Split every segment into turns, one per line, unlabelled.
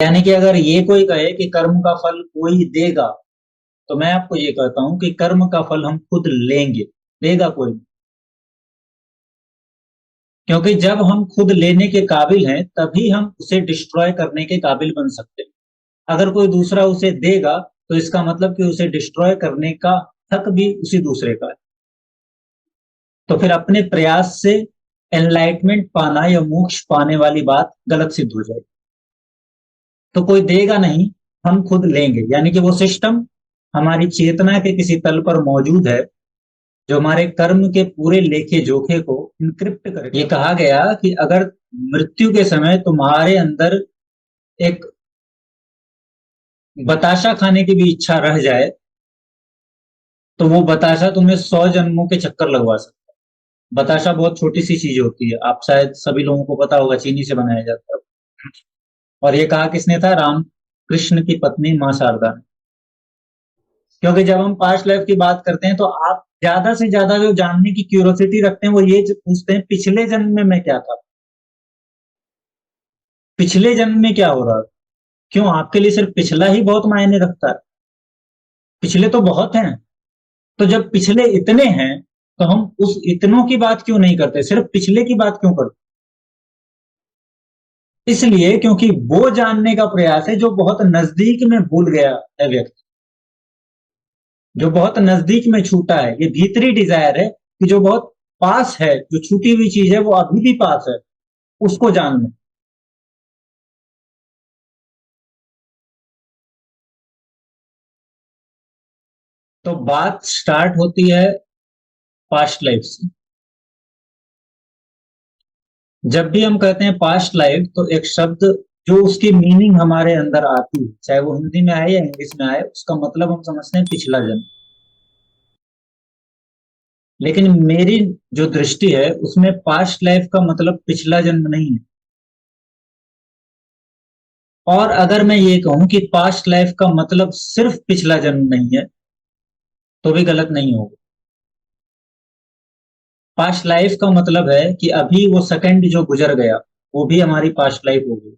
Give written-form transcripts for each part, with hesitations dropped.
यानी कि अगर ये कोई कहे कि कर्म का फल कोई देगा, तो मैं आपको ये कहता हूं कि कर्म का फल हम खुद लेंगे, देगा कोई नहीं। क्योंकि जब हम खुद लेने के काबिल हैं तभी हम उसे डिस्ट्रॉय करने के काबिल बन सकते हैं। अगर कोई दूसरा उसे देगा तो इसका मतलब कि उसे डिस्ट्रॉय करने का हक भी उसी दूसरे का है। तो फिर अपने प्रयास से एनलाइटमेंट पाना या मोक्ष पाने वाली बात गलत सिद्ध हो जाएगी। तो कोई देगा नहीं, हम खुद लेंगे। यानी कि वो सिस्टम हमारी चेतना के किसी तल पर मौजूद है जो हमारे कर्म के पूरे लेखे जोखे को इनक्रिप्ट करके। ये कहा गया कि अगर मृत्यु के समय तुम्हारे अंदर एक बताशा खाने की भी इच्छा रह जाए तो वो बताशा तुम्हें 100 जन्मों के चक्कर लगवा सकता है। बताशा बहुत छोटी सी चीज होती है, आप शायद सभी लोगों को पता होगा, चीनी से बनाया जाता है। और ये कहा किसने था? राम कृष्ण की पत्नी मां शारदा ने। क्योंकि जब हम पास्ट लाइफ की बात करते हैं तो आप ज्यादा से ज्यादा जो जानने की क्यूरोसिटी रखते हैं वो ये जो पूछते हैं पिछले जन्म में मैं क्या था, पिछले जन्म में क्या हो रहा है। क्यों आपके लिए सिर्फ पिछला ही बहुत मायने रखता है? पिछले तो बहुत हैं। तो जब पिछले इतने हैं तो हम उस इतनों की बात क्यों नहीं करते, सिर्फ पिछले की बात क्यों करते? इसलिए क्योंकि वो जानने का प्रयास है जो बहुत नजदीक में भूल गया है व्यक्ति, जो बहुत नजदीक में छूटा है। ये भीतरी डिजायर है कि जो बहुत पास है, जो छूटी हुई चीज है वो अभी भी पास है, उसको जानना। तो बात स्टार्ट होती है पास्ट लाइफ से। जब भी हम कहते हैं पास्ट लाइफ तो एक शब्द जो उसकी मीनिंग हमारे अंदर आती है, चाहे वो हिंदी में आए या इंग्लिश में आए, उसका मतलब हम समझते हैं पिछला जन्म। लेकिन मेरी जो दृष्टि है उसमें पास्ट लाइफ का मतलब पिछला जन्म नहीं है। और अगर मैं ये कहूं कि पास्ट लाइफ का मतलब सिर्फ पिछला जन्म नहीं है तो भी गलत नहीं होगा। पास्ट लाइफ का मतलब है कि अभी वो सेकंड जो गुजर गया वो भी हमारी पास्ट लाइफ हो गई।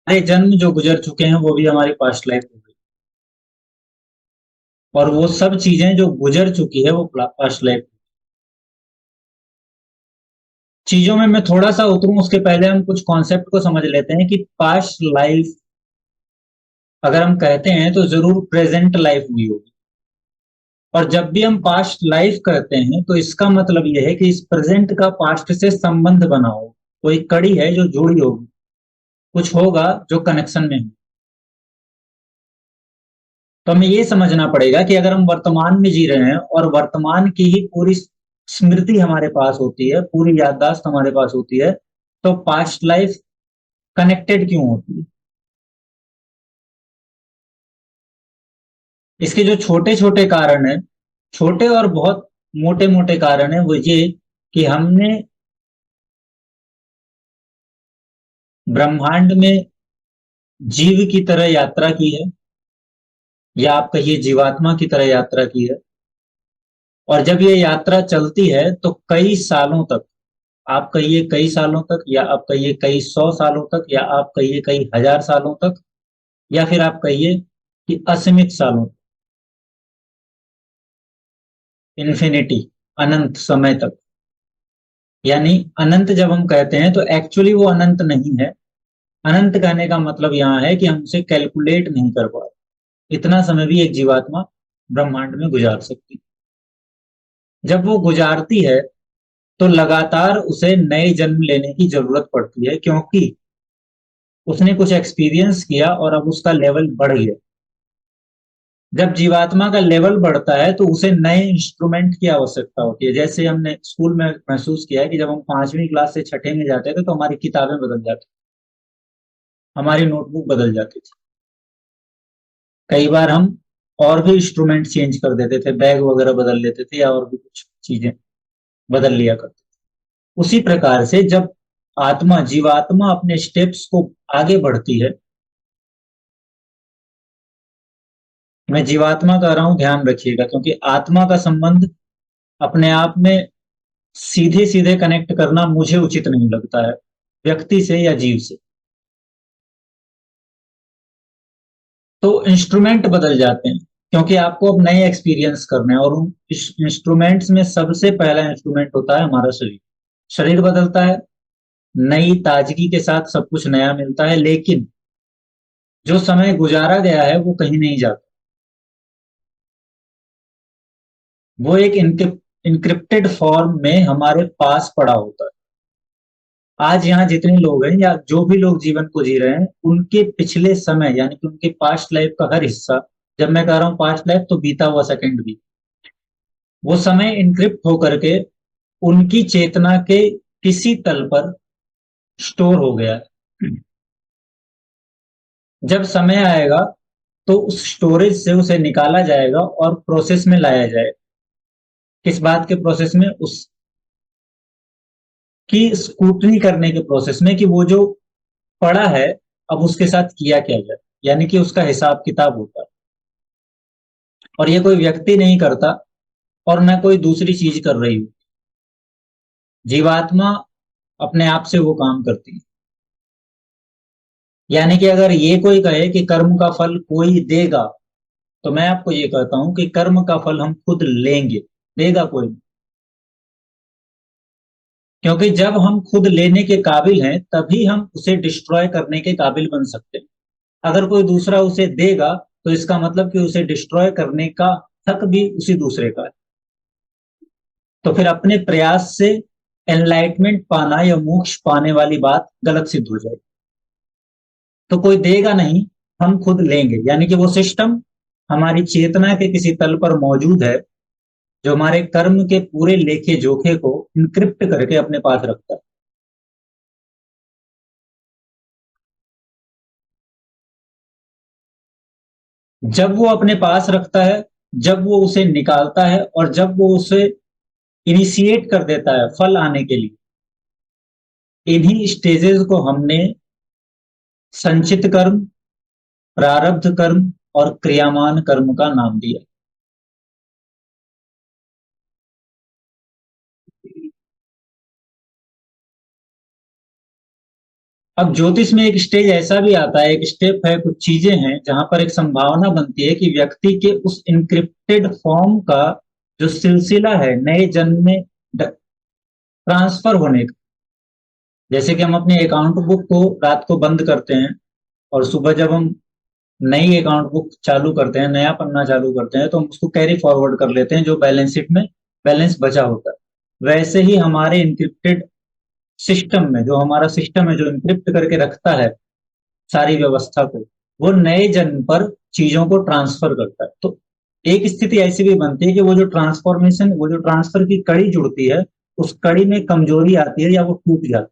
हमारे जन्म जो गुजर चुके हैं वो भी हमारी पास्ट लाइफ हो गई। और वो सब चीजें जो गुजर चुकी है वो पास्ट लाइफ। चीजों में मैं थोड़ा सा उतरूं उसके पहले हम कुछ कॉन्सेप्ट को समझ लेते हैं कि पास्ट लाइफ अगर हम कहते हैं तो जरूर प्रेजेंट लाइफ हुई होगी। और जब भी हम पास्ट लाइफ कहते हैं तो इसका मतलब यह है कि इस प्रेजेंट का पास्ट से संबंध बना हो, कोई कड़ी है जो जुड़ी होगी, कुछ होगा जो कनेक्शन में हो। तो हमें ये समझना पड़ेगा कि अगर हम वर्तमान में जी रहे हैं और वर्तमान की ही पूरी स्मृति हमारे पास होती है, पूरी याददाश्त हमारे पास होती है, तो पास्ट लाइफ कनेक्टेड क्यों होती है? इसके जो छोटे छोटे कारण हैं, छोटे और बहुत मोटे मोटे कारण हैं, वो ये कि हमने ब्रह्मांड में जीव की तरह यात्रा की है, या आप कहिए जीवात्मा की तरह यात्रा की है। और जब ये यात्रा चलती है तो कई सालों तक, आप कहिए कई सालों तक, या आप कहिए कई 100 सालों तक, या आप कहिए कई हजार सालों तक, या फिर आप कहिए कि असीमित सालों, इन्फिनिटी, अनंत समय तक। यानी अनंत जब हम कहते हैं तो एक्चुअली वो अनंत नहीं है। अनंत कहने का मतलब यहाँ है कि हम उसे कैलकुलेट नहीं कर पा रहे। इतना समय भी एक जीवात्मा ब्रह्मांड में गुजार सकती है। जब वो गुजारती है तो लगातार उसे नए जन्म लेने की जरूरत पड़ती है, क्योंकि उसने कुछ एक्सपीरियंस किया और अब उसका लेवल बढ़ गया। जब जीवात्मा का लेवल बढ़ता है तो उसे नए इंस्ट्रूमेंट की आवश्यकता होती है। जैसे हमने स्कूल में महसूस किया है कि जब हम 5वीं क्लास से छठे में जाते थे तो हमारी किताबें बदल जाती, हमारी नोटबुक बदल जाती थी। कई बार हम और भी इंस्ट्रूमेंट चेंज कर देते थे, बैग वगैरह बदल लेते थे, या और भी कुछ चीजें बदल लिया करते थे। उसी प्रकार से जब आत्मा, जीवात्मा अपने स्टेप्स को आगे बढ़ती है, मैं जीवात्मा कह रहा हूं ध्यान रखिएगा, क्योंकि आत्मा का संबंध अपने आप में सीधे सीधे कनेक्ट करना मुझे उचित नहीं लगता है व्यक्ति से या जीव से। तो इंस्ट्रूमेंट बदल जाते हैं, क्योंकि आपको अब नए एक्सपीरियंस करने हैं, और उन इंस्ट्रूमेंट्स में सबसे पहला इंस्ट्रूमेंट होता है हमारा शरीर। शरीर बदलता है, नई ताजगी के साथ सब कुछ नया मिलता है, लेकिन जो समय गुजारा गया है वो कहीं नहीं जाता। वो एक इनक्रिप्टेड फॉर्म में हमारे पास पड़ा होता है। आज यहाँ जितने लोग हैं या जो भी लोग जीवन को जी रहे हैं, उनके पिछले समय यानी कि उनके पास्ट लाइफ का हर हिस्सा, जब मैं कह रहा हूँ पास्ट लाइफ तो बीता हुआ सेकंड भी, वो समय इनक्रिप्ट होकर के उनकी चेतना के किसी तल पर स्टोर हो गया है। जब समय आएगा तो उस स्टोरेज से उसे निकाला जाएगा और प्रोसेस में लाया जाएगा। किस बात के प्रोसेस में? उसकी स्क्रूटनी करने के प्रोसेस में, कि वो जो पढ़ा है अब उसके साथ किया क्या जाए, यानी कि उसका हिसाब किताब होता है। और ये कोई व्यक्ति नहीं करता और न कोई दूसरी चीज कर रही हो, जीवात्मा अपने आप से वो काम करती है। यानी कि अगर ये कोई कहे कि कर्म का फल कोई देगा, तो मैं आपको ये कहता हूं कि कर्म का फल हम खुद लेंगे, देगा कोई नहीं। क्योंकि जब हम खुद लेने के काबिल हैं तभी हम उसे डिस्ट्रॉय करने के काबिल बन सकते हैं। अगर कोई दूसरा उसे देगा तो इसका मतलब कि उसे डिस्ट्रॉय करने का हक भी उसी दूसरे का है। तो फिर अपने प्रयास से एनलाइटमेंट पाना या मोक्ष पाने वाली बात गलत सिद्ध हो जाएगी। तो कोई देगा नहीं, हम खुद लेंगे, यानी कि वो सिस्टम हमारी चेतना के किसी तल पर मौजूद है, जो हमारे कर्म के पूरे लेखे जोखे को इनक्रिप्ट करके अपने पास रखता है। जब वो अपने पास रखता है, जब वो उसे निकालता है, और जब वो उसे इनिशिएट कर देता है फल आने के लिए, इन्हीं स्टेजेस को हमने संचित कर्म, प्रारब्ध कर्म और क्रियामान कर्म का नाम दिया। अब ज्योतिष में एक स्टेज ऐसा भी आता है, एक स्टेप है, कुछ चीजें हैं जहां पर एक संभावना बनती है कि व्यक्ति के उस इनक्रिप्टेड फॉर्म का जो सिलसिला है नए जन्म में ट्रांसफर होने का। जैसे कि हम अपने अकाउंट बुक को रात को बंद करते हैं और सुबह जब हम नई अकाउंट बुक चालू करते हैं, नया पन्ना चालू करते हैं, तो हम उसको कैरी फॉरवर्ड कर लेते हैं जो बैलेंस शीट में बैलेंस बचा होता है। वैसे ही हमारे इनक्रिप्टेड सिस्टम में, जो हमारा सिस्टम है जो इनक्रिप्ट करके रखता है सारी व्यवस्था को, वो नए जन्म पर चीजों को ट्रांसफर करता है। तो एक स्थिति ऐसी भी बनती है कि वो जो ट्रांसफॉर्मेशन, वो जो ट्रांसफर की कड़ी जुड़ती है, उस कड़ी में कमजोरी आती है या वो टूट जाती है।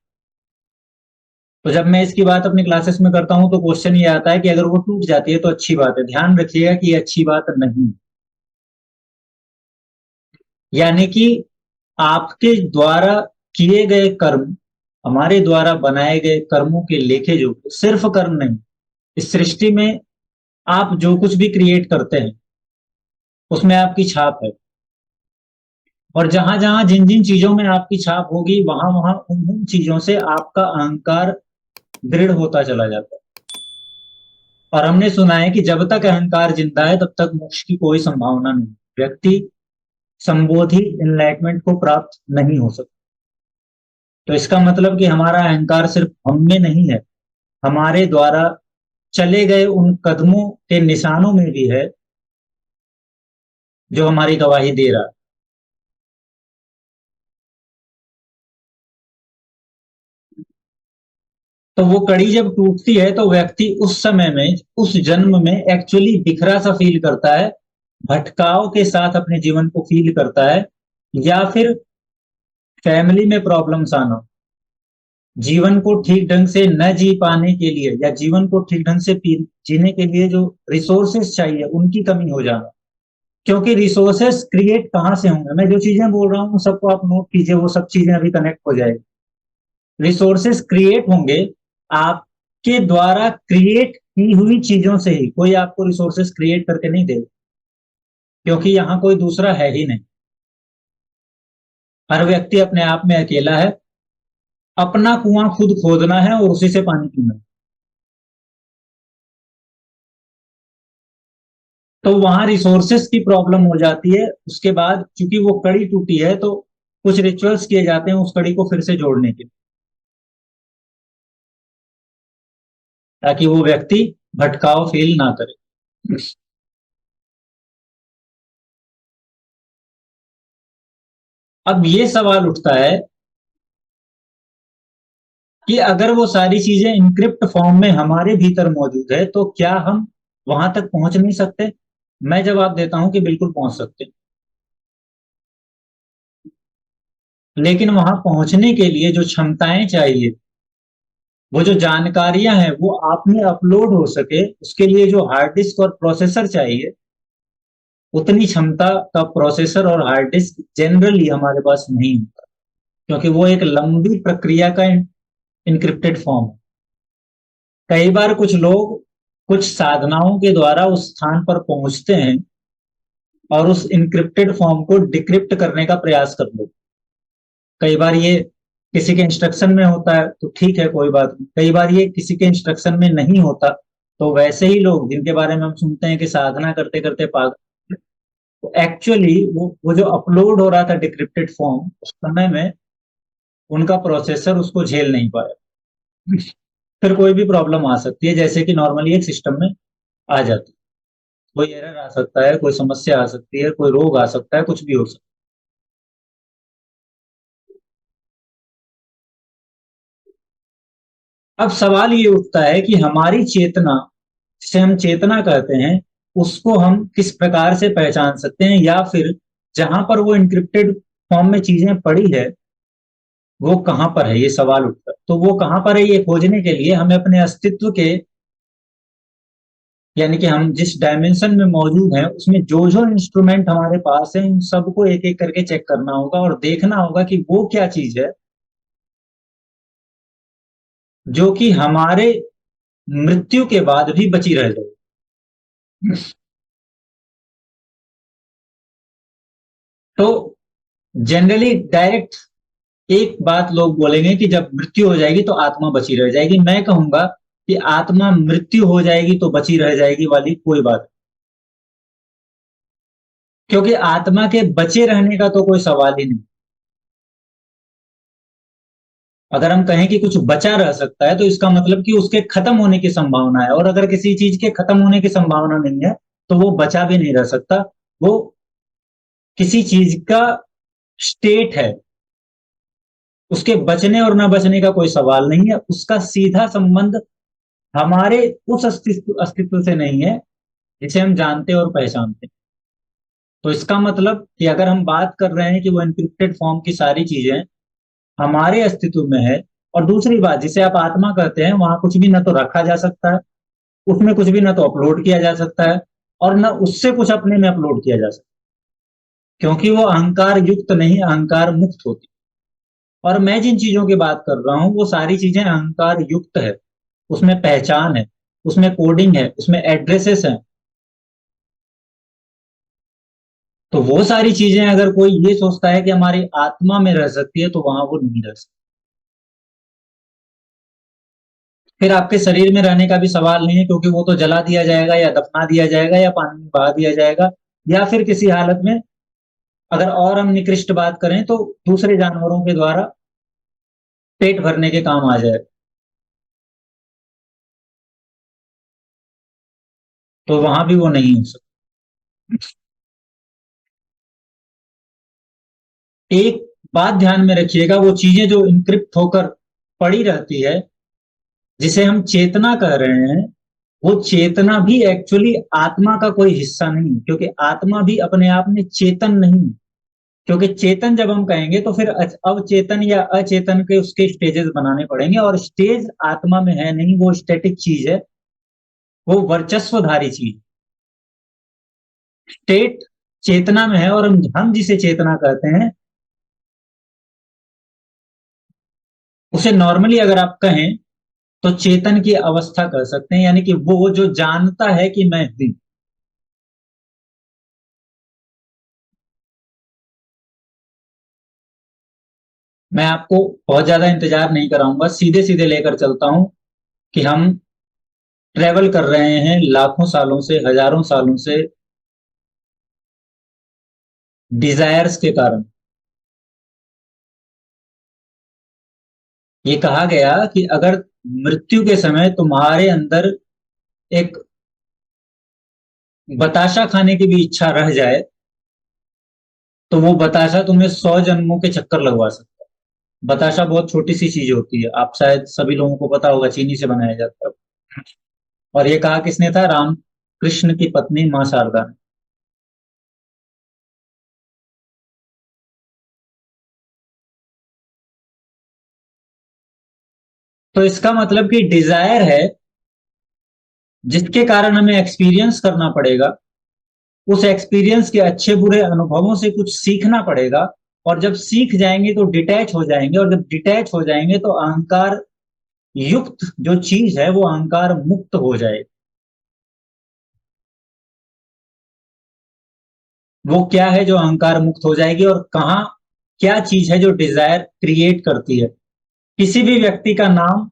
तो जब मैं इसकी बात अपनी क्लासेस में करता हूं तो क्वेश्चन ये आता है कि अगर वो टूट जाती है तो अच्छी बात है। ध्यान रखिएगा कि ये अच्छी बात नहीं, यानी कि आपके द्वारा किए गए कर्म, हमारे द्वारा बनाए गए कर्मों के लेखे जो सिर्फ कर्म नहीं, इस सृष्टि में आप जो कुछ भी क्रिएट करते हैं उसमें आपकी छाप है। और जहां जहां जिन जिन चीजों में आपकी छाप होगी, वहां वहां उन उन चीजों से आपका अहंकार दृढ़ होता चला जाता है। और हमने सुना है कि जब तक अहंकार जिंदा है तब तक मोक्ष की कोई संभावना नहीं, व्यक्ति संबोधि इनलाइटमेंट को प्राप्त नहीं हो सकता। तो इसका मतलब कि हमारा अहंकार सिर्फ हम में नहीं है, हमारे द्वारा चले गए उन कदमों के निशानों में भी है जो हमारी गवाही दे रहा है। तो वो कड़ी जब टूटती है तो व्यक्ति उस समय में, उस जन्म में एक्चुअली बिखरा सा फील करता है, भटकाव के साथ अपने जीवन को फील करता है, या फिर फैमिली में प्रॉब्लम्स आना, जीवन को ठीक ढंग से न जी पाने के लिए या जीवन को ठीक ढंग से जीने के लिए जो रिसोर्सेस चाहिए उनकी कमी हो जाना। क्योंकि रिसोर्सेस क्रिएट कहाँ से होंगे? मैं जो चीजें बोल रहा हूँ सबको आप नोट कीजिए, वो सब चीजें अभी कनेक्ट हो जाएगी। रिसोर्सेस क्रिएट होंगे आपके द्वारा क्रिएट की हुई चीजों से ही, कोई आपको रिसोर्सेस क्रिएट करके नहीं देगा, क्योंकि यहाँ कोई दूसरा है ही नहीं। हर व्यक्ति अपने आप में अकेला है, अपना कुआं खुद खोदना है और उसी से पानी पीना है। तो वहां रिसोर्सेस की प्रॉब्लम हो जाती है। उसके बाद चूंकि वो कड़ी टूटी है तो कुछ रिचुअल्स किए जाते हैं उस कड़ी को फिर से जोड़ने के लिए, ताकि वो व्यक्ति भटकाव फील ना करे। अब ये सवाल उठता है कि अगर वो सारी चीजें इनक्रिप्ट फॉर्म में हमारे भीतर मौजूद है तो क्या हम वहां तक पहुंच नहीं सकते? मैं जवाब देता हूं कि बिल्कुल पहुंच सकते हैं। लेकिन वहां पहुंचने के लिए जो क्षमताएं चाहिए, वो जो जानकारियां हैं वो आप में अपलोड हो सके, उसके लिए जो हार्ड डिस्क और प्रोसेसर चाहिए, उतनी क्षमता का प्रोसेसर और हार्ड डिस्क जनरली हमारे पास नहीं होता, क्योंकि वो एक लंबी प्रक्रिया का इनक्रिप्टेड फॉर्म है। कई बार कुछ लोग कुछ साधनाओं के द्वारा उस स्थान पर पहुंचते हैं और उस इनक्रिप्टेड फॉर्म को डिक्रिप्ट करने का प्रयास करते हैं। कई बार ये किसी के इंस्ट्रक्शन में होता है तो ठीक है, कोई बात नहीं। कई बार ये किसी के इंस्ट्रक्शन में नहीं होता, तो वैसे ही लोग जिनके बारे में हम सुनते हैं कि साधना करते करते पागल, तो एक्चुअली वो जो अपलोड हो रहा था डिक्रिप्टेड फॉर्म, उस समय में उनका प्रोसेसर उसको झेल नहीं पाया। फिर कोई भी प्रॉब्लम आ सकती है, जैसे कि नॉर्मली एक सिस्टम में आ जाती है। कोई एरर आ सकता है, कोई समस्या आ सकती है, कोई रोग आ सकता है, कुछ भी हो सकता है। अब सवाल ये उठता है कि हमारी चेतना, जिसे हम चेतना कहते हैं, उसको हम किस प्रकार से पहचान सकते हैं, या फिर जहां पर वो इंक्रिप्टेड फॉर्म में चीजें पड़ी है वो कहां पर है, ये सवाल उठता है। तो वो कहां पर है ये खोजने के लिए हमें अपने अस्तित्व के, यानी कि हम जिस डायमेंशन में मौजूद हैं उसमें जो जो इंस्ट्रूमेंट हमारे पास है, इन सबको एक एक करके चेक करना होगा और देखना होगा कि वो क्या चीज है जो कि हमारे मृत्यु के बाद भी बची रह जाए। तो जनरली डायरेक्ट एक बात लोग बोलेंगे कि जब मृत्यु हो जाएगी तो आत्मा बची रह जाएगी। मैं कहूंगा कि आत्मा मृत्यु हो जाएगी तो बची रह जाएगी वाली कोई बात नहीं, क्योंकि आत्मा के बचे रहने का तो कोई सवाल ही नहीं। अगर हम कहें कि कुछ बचा रह सकता है तो इसका मतलब कि उसके खत्म होने की संभावना है, और अगर किसी चीज के खत्म होने की संभावना नहीं है तो वो बचा भी नहीं रह सकता। वो किसी चीज का स्टेट है, उसके बचने और न बचने का कोई सवाल नहीं है। उसका सीधा संबंध हमारे उस अस्तित्व से नहीं है जिसे हम जानते और पहचानते हैं। तो इसका मतलब कि अगर हम बात कर रहे हैं कि वो एनक्रिप्टेड फॉर्म की सारी चीजें हमारे अस्तित्व में है, और दूसरी बात जिसे आप आत्मा कहते हैं, वहां कुछ भी ना तो रखा जा सकता है, उसमें कुछ भी ना तो अपलोड किया जा सकता है, और ना उससे कुछ अपने में अपलोड किया जा सकता है, क्योंकि वो अहंकार युक्त नहीं, अहंकार मुक्त होती। और मैं जिन चीजों की बात कर रहा हूं वो सारी चीजें अहंकार युक्त है। उसमें पहचान है, उसमें कोडिंग है, उसमें एड्रेसेस हैं। तो वो सारी चीजें अगर कोई ये सोचता है कि हमारी आत्मा में रह सकती है तो वहां वो नहीं रह सकती। फिर आपके शरीर में रहने का भी सवाल नहीं है, क्योंकि वो तो जला दिया जाएगा या दफना दिया जाएगा या पानी में बहा दिया जाएगा, या फिर किसी हालत में, अगर और हम निकृष्ट बात करें तो दूसरे जानवरों के द्वारा पेट भरने के काम आ जाए। तो वहां भी वो नहीं हो सकता। एक बात ध्यान में रखिएगा, वो चीजें जो इनक्रिप्ट होकर पड़ी रहती है, जिसे हम चेतना कह रहे हैं, वो चेतना भी एक्चुअली आत्मा का कोई हिस्सा नहीं है, क्योंकि आत्मा भी अपने आप में चेतन नहीं है। क्योंकि चेतन जब हम कहेंगे तो फिर अवचेतन या अचेतन के उसके स्टेजेस बनाने पड़ेंगे, और स्टेज आत्मा में है नहीं, वो स्टैटिक चीज है, वो वर्चस्वधारी चीज। स्टेट चेतना में है, और हम जिसे चेतना कहते हैं उसे नॉर्मली अगर आप कहें तो चेतन की अवस्था कह सकते हैं, यानी कि वो जो जानता है कि मैं हूं। मैं आपको बहुत ज्यादा इंतजार नहीं कराऊंगा, सीधे सीधे लेकर चलता हूं कि हम ट्रेवल कर रहे हैं लाखों सालों से, हजारों सालों से, डिजायर्स के कारण। ये कहा गया कि अगर मृत्यु के समय तुम्हारे अंदर एक बताशा खाने की भी इच्छा रह जाए तो वो बताशा तुम्हें 100 जन्मों के चक्कर लगवा सकता है। बताशा बहुत छोटी सी चीज होती है, आप शायद सभी लोगों को पता होगा, चीनी से बनाया जाता है। और ये कहा किसने था? राम कृष्ण की पत्नी मां शारदा ने। तो इसका मतलब कि डिजायर है जिसके कारण हमें एक्सपीरियंस करना पड़ेगा, उस एक्सपीरियंस के अच्छे बुरे अनुभवों से कुछ सीखना पड़ेगा। और जब सीख जाएंगे तो डिटैच हो जाएंगे, और जब डिटैच हो जाएंगे तो अहंकार युक्त जो चीज है वो अहंकार मुक्त हो जाएगी। वो क्या है जो अहंकार मुक्त हो जाएगी, और कहाँ क्या चीज है जो डिजायर क्रिएट करती है? किसी भी व्यक्ति का नाम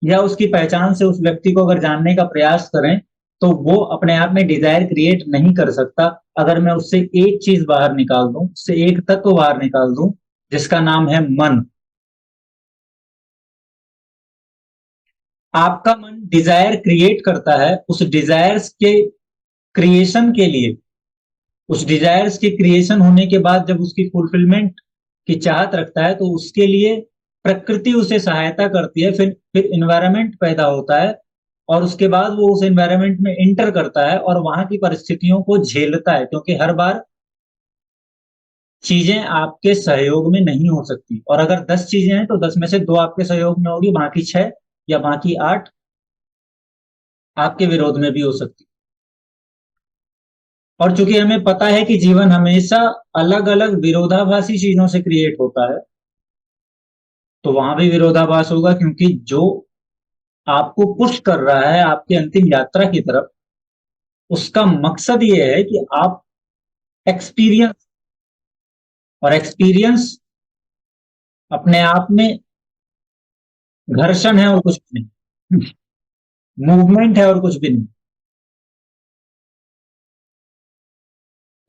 या उसकी पहचान से उस व्यक्ति को अगर जानने का प्रयास करें तो वो अपने आप में डिजायर क्रिएट नहीं कर सकता। अगर मैं उससे एक चीज बाहर निकाल दूं, उससे एक तत्व बाहर निकाल दूं जिसका नाम है मन। आपका मन डिजायर क्रिएट करता है, उस डिजायर्स के क्रिएशन के लिए, उस डिजायर्स के क्रिएशन होने के बाद जब उसकी फुलफिलमेंट की चाहत रखता है तो उसके लिए प्रकृति उसे सहायता करती है। फिर इन्वायरमेंट पैदा होता है, और उसके बाद वो उस एनवायरनमेंट में इंटर करता है और वहां की परिस्थितियों को झेलता है, क्योंकि हर बार चीजें आपके सहयोग में नहीं हो सकती। और अगर 10 चीजें हैं तो 10 में से 2 आपके सहयोग में होगी, बाकी 6 या बाकी 8 आपके विरोध में भी हो सकती। और चूंकि हमें पता है कि जीवन हमेशा अलग अलग विरोधाभासी चीजों से क्रिएट होता है, तो वहां भी विरोधाभास होगा, क्योंकि जो आपको पुश कर रहा है आपकी अंतिम यात्रा की तरफ, उसका मकसद ये है कि आप एक्सपीरियंस, और एक्सपीरियंस अपने आप में घर्षण है और कुछ भी नहीं, मूवमेंट है और कुछ भी नहीं।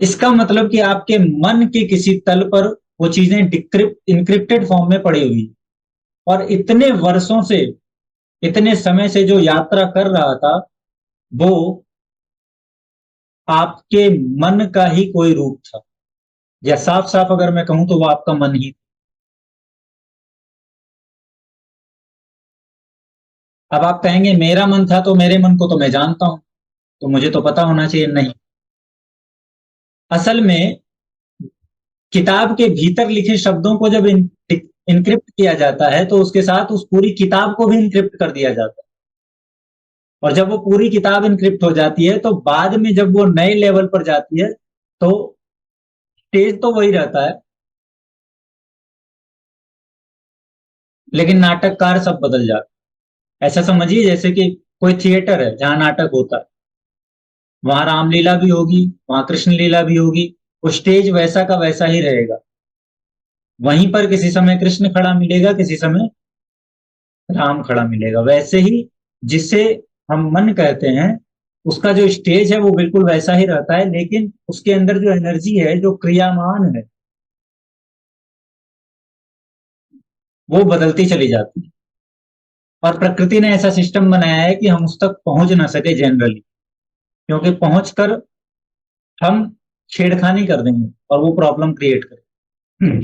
इसका मतलब कि आपके मन के किसी तल पर वो चीजें डिक्रिप्ट इनक्रिप्टेड फॉर्म में पड़ी हुई, और इतने वर्षों से, इतने समय से जो यात्रा कर रहा था वो आपके मन का ही कोई रूप था, या साफ साफ अगर मैं कहूं तो वो आपका मन ही। अब आप कहेंगे मेरा मन था, तो मेरे मन को तो मैं जानता हूं, तो मुझे तो पता होना चाहिए। नहीं, असल में किताब के भीतर लिखे शब्दों को जब इनक्रिप्ट किया जाता है तो उसके साथ उस पूरी किताब को भी इनक्रिप्ट कर दिया जाता है। और जब वो पूरी किताब इनक्रिप्ट हो जाती है तो बाद में जब वो नए लेवल पर जाती है तो स्टेज तो वही रहता है, लेकिन नाटककार सब बदल जाता है। ऐसा समझिए जैसे कि कोई थिएटर है जहां नाटक होता है, वहां रामलीला भी होगी, वहां कृष्ण लीला भी होगी, वो स्टेज वैसा का वैसा ही रहेगा। वहीं पर किसी समय कृष्ण खड़ा मिलेगा, किसी समय राम खड़ा मिलेगा। वैसे ही जिसे हम मन कहते हैं उसका जो स्टेज है वो बिल्कुल वैसा ही रहता है, लेकिन उसके अंदर जो एनर्जी है, जो क्रियामान है, वो बदलती चली जाती है। और प्रकृति ने ऐसा सिस्टम बनाया है कि हम उस तक पहुंच ना सके जनरली, क्योंकि पहुंचकर हम छेड़खानी कर देंगे और वो प्रॉब्लम क्रिएट करें।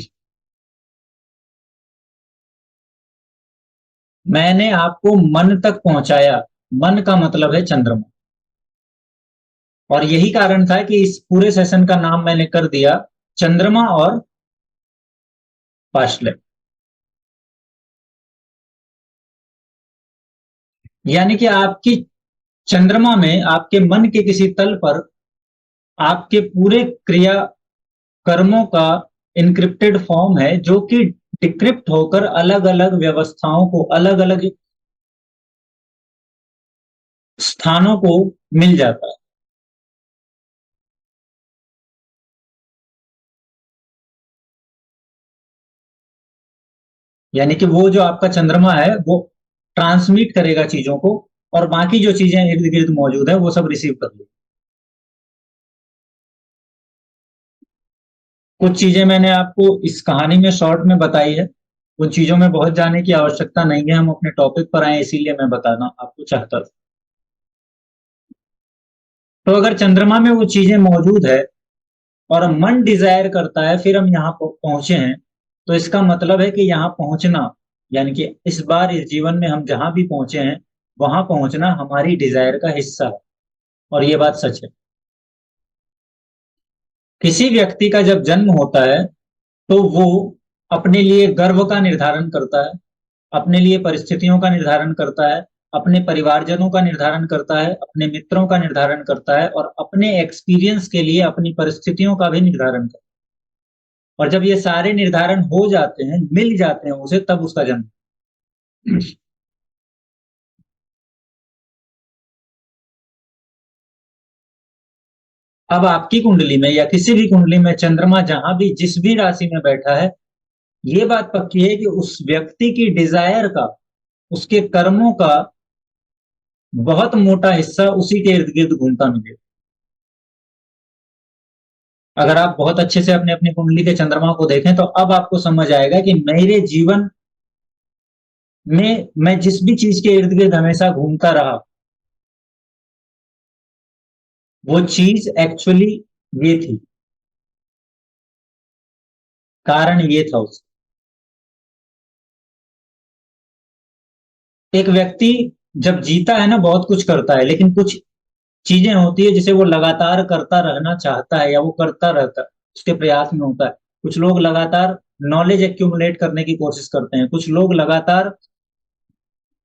मैंने आपको मन तक पहुंचाया। मन का मतलब है चंद्रमा। और यही कारण था कि इस पूरे सेशन का नाम मैंने कर दिया चंद्रमा और पाशले। यानी कि आपकी चंद्रमा में आपके मन के किसी तल पर आपके पूरे क्रिया कर्मों का इनक्रिप्टेड फॉर्म है, जो कि डिक्रिप्ट होकर अलग अलग व्यवस्थाओं को, अलग अलग स्थानों को मिल जाता है। यानी कि वो जो आपका चंद्रमा है वो ट्रांसमिट करेगा चीजों को, और बाकी जो चीजें इर्द गिर्द मौजूद है वो सब रिसीव कर लेगी। कुछ चीजें मैंने आपको इस कहानी में शॉर्ट में बताई है, उन चीजों में बहुत जाने की आवश्यकता नहीं है, हम अपने टॉपिक पर आए इसीलिए मैं बताना आपको चाहता था। तो अगर चंद्रमा में वो चीजें मौजूद है और मन डिजायर करता है फिर हम यहाँ पहुंचे हैं, तो इसका मतलब है कि यहाँ पहुंचना, यानी कि इस बार इस जीवन में हम जहां भी पहुंचे हैं वहां पहुंचना हमारी डिजायर का हिस्सा है, और ये बात सच है। किसी व्यक्ति का जब जन्म होता है तो वो अपने लिए गर्व का निर्धारण करता है, अपने लिए परिस्थितियों का निर्धारण करता है, अपने परिवारजनों का निर्धारण करता है, अपने मित्रों का निर्धारण करता है और अपने एक्सपीरियंस के लिए अपनी परिस्थितियों का भी निर्धारण करता है। और जब ये सारे निर्धारण हो जाते हैं, मिल जाते हैं उसे, तब उसका जन्म। अब आपकी कुंडली में या किसी भी कुंडली में चंद्रमा जहां भी जिस भी राशि में बैठा है, ये बात पक्की है कि उस व्यक्ति की डिजायर का, उसके कर्मों का बहुत मोटा हिस्सा उसी के इर्द गिर्द घूमता मिलेगा। अगर आप बहुत अच्छे से अपने अपनी कुंडली के चंद्रमा को देखें तो अब आपको समझ आएगा कि मेरे जीवन में मैं जिस भी चीज के इर्द गिर्द हमेशा घूमता रहा, वो चीज एक्चुअली ये थी, कारण ये था उसका। एक व्यक्ति जब जीता है ना बहुत कुछ करता है, लेकिन कुछ चीजें होती है जिसे वो लगातार करता रहना चाहता है या वो करता रहता है, उसके प्रयास में होता है। कुछ लोग लगातार नॉलेज एक्यूमुलेट करने की कोशिश करते हैं, कुछ लोग लगातार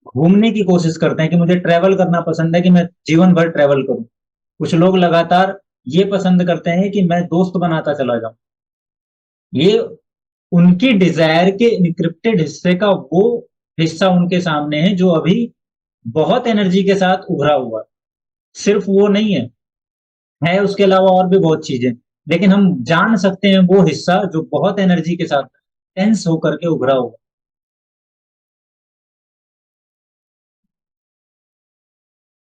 घूमने की कोशिश करते हैं कि मुझे ट्रैवल करना पसंद है कि मैं जीवन भर ट्रैवल करूं। कुछ लोग लगातार ये पसंद करते हैं कि मैं दोस्त बनाता चला जाऊं। ये उनकी डिजायर के इनक्रिप्टेड हिस्से का वो हिस्सा उनके सामने है जो अभी बहुत एनर्जी के साथ उभरा हुआ है। सिर्फ वो नहीं है उसके अलावा और भी बहुत चीजें, लेकिन हम जान सकते हैं वो हिस्सा जो बहुत एनर्जी के साथ टेंस होकर के उभरा हुआ।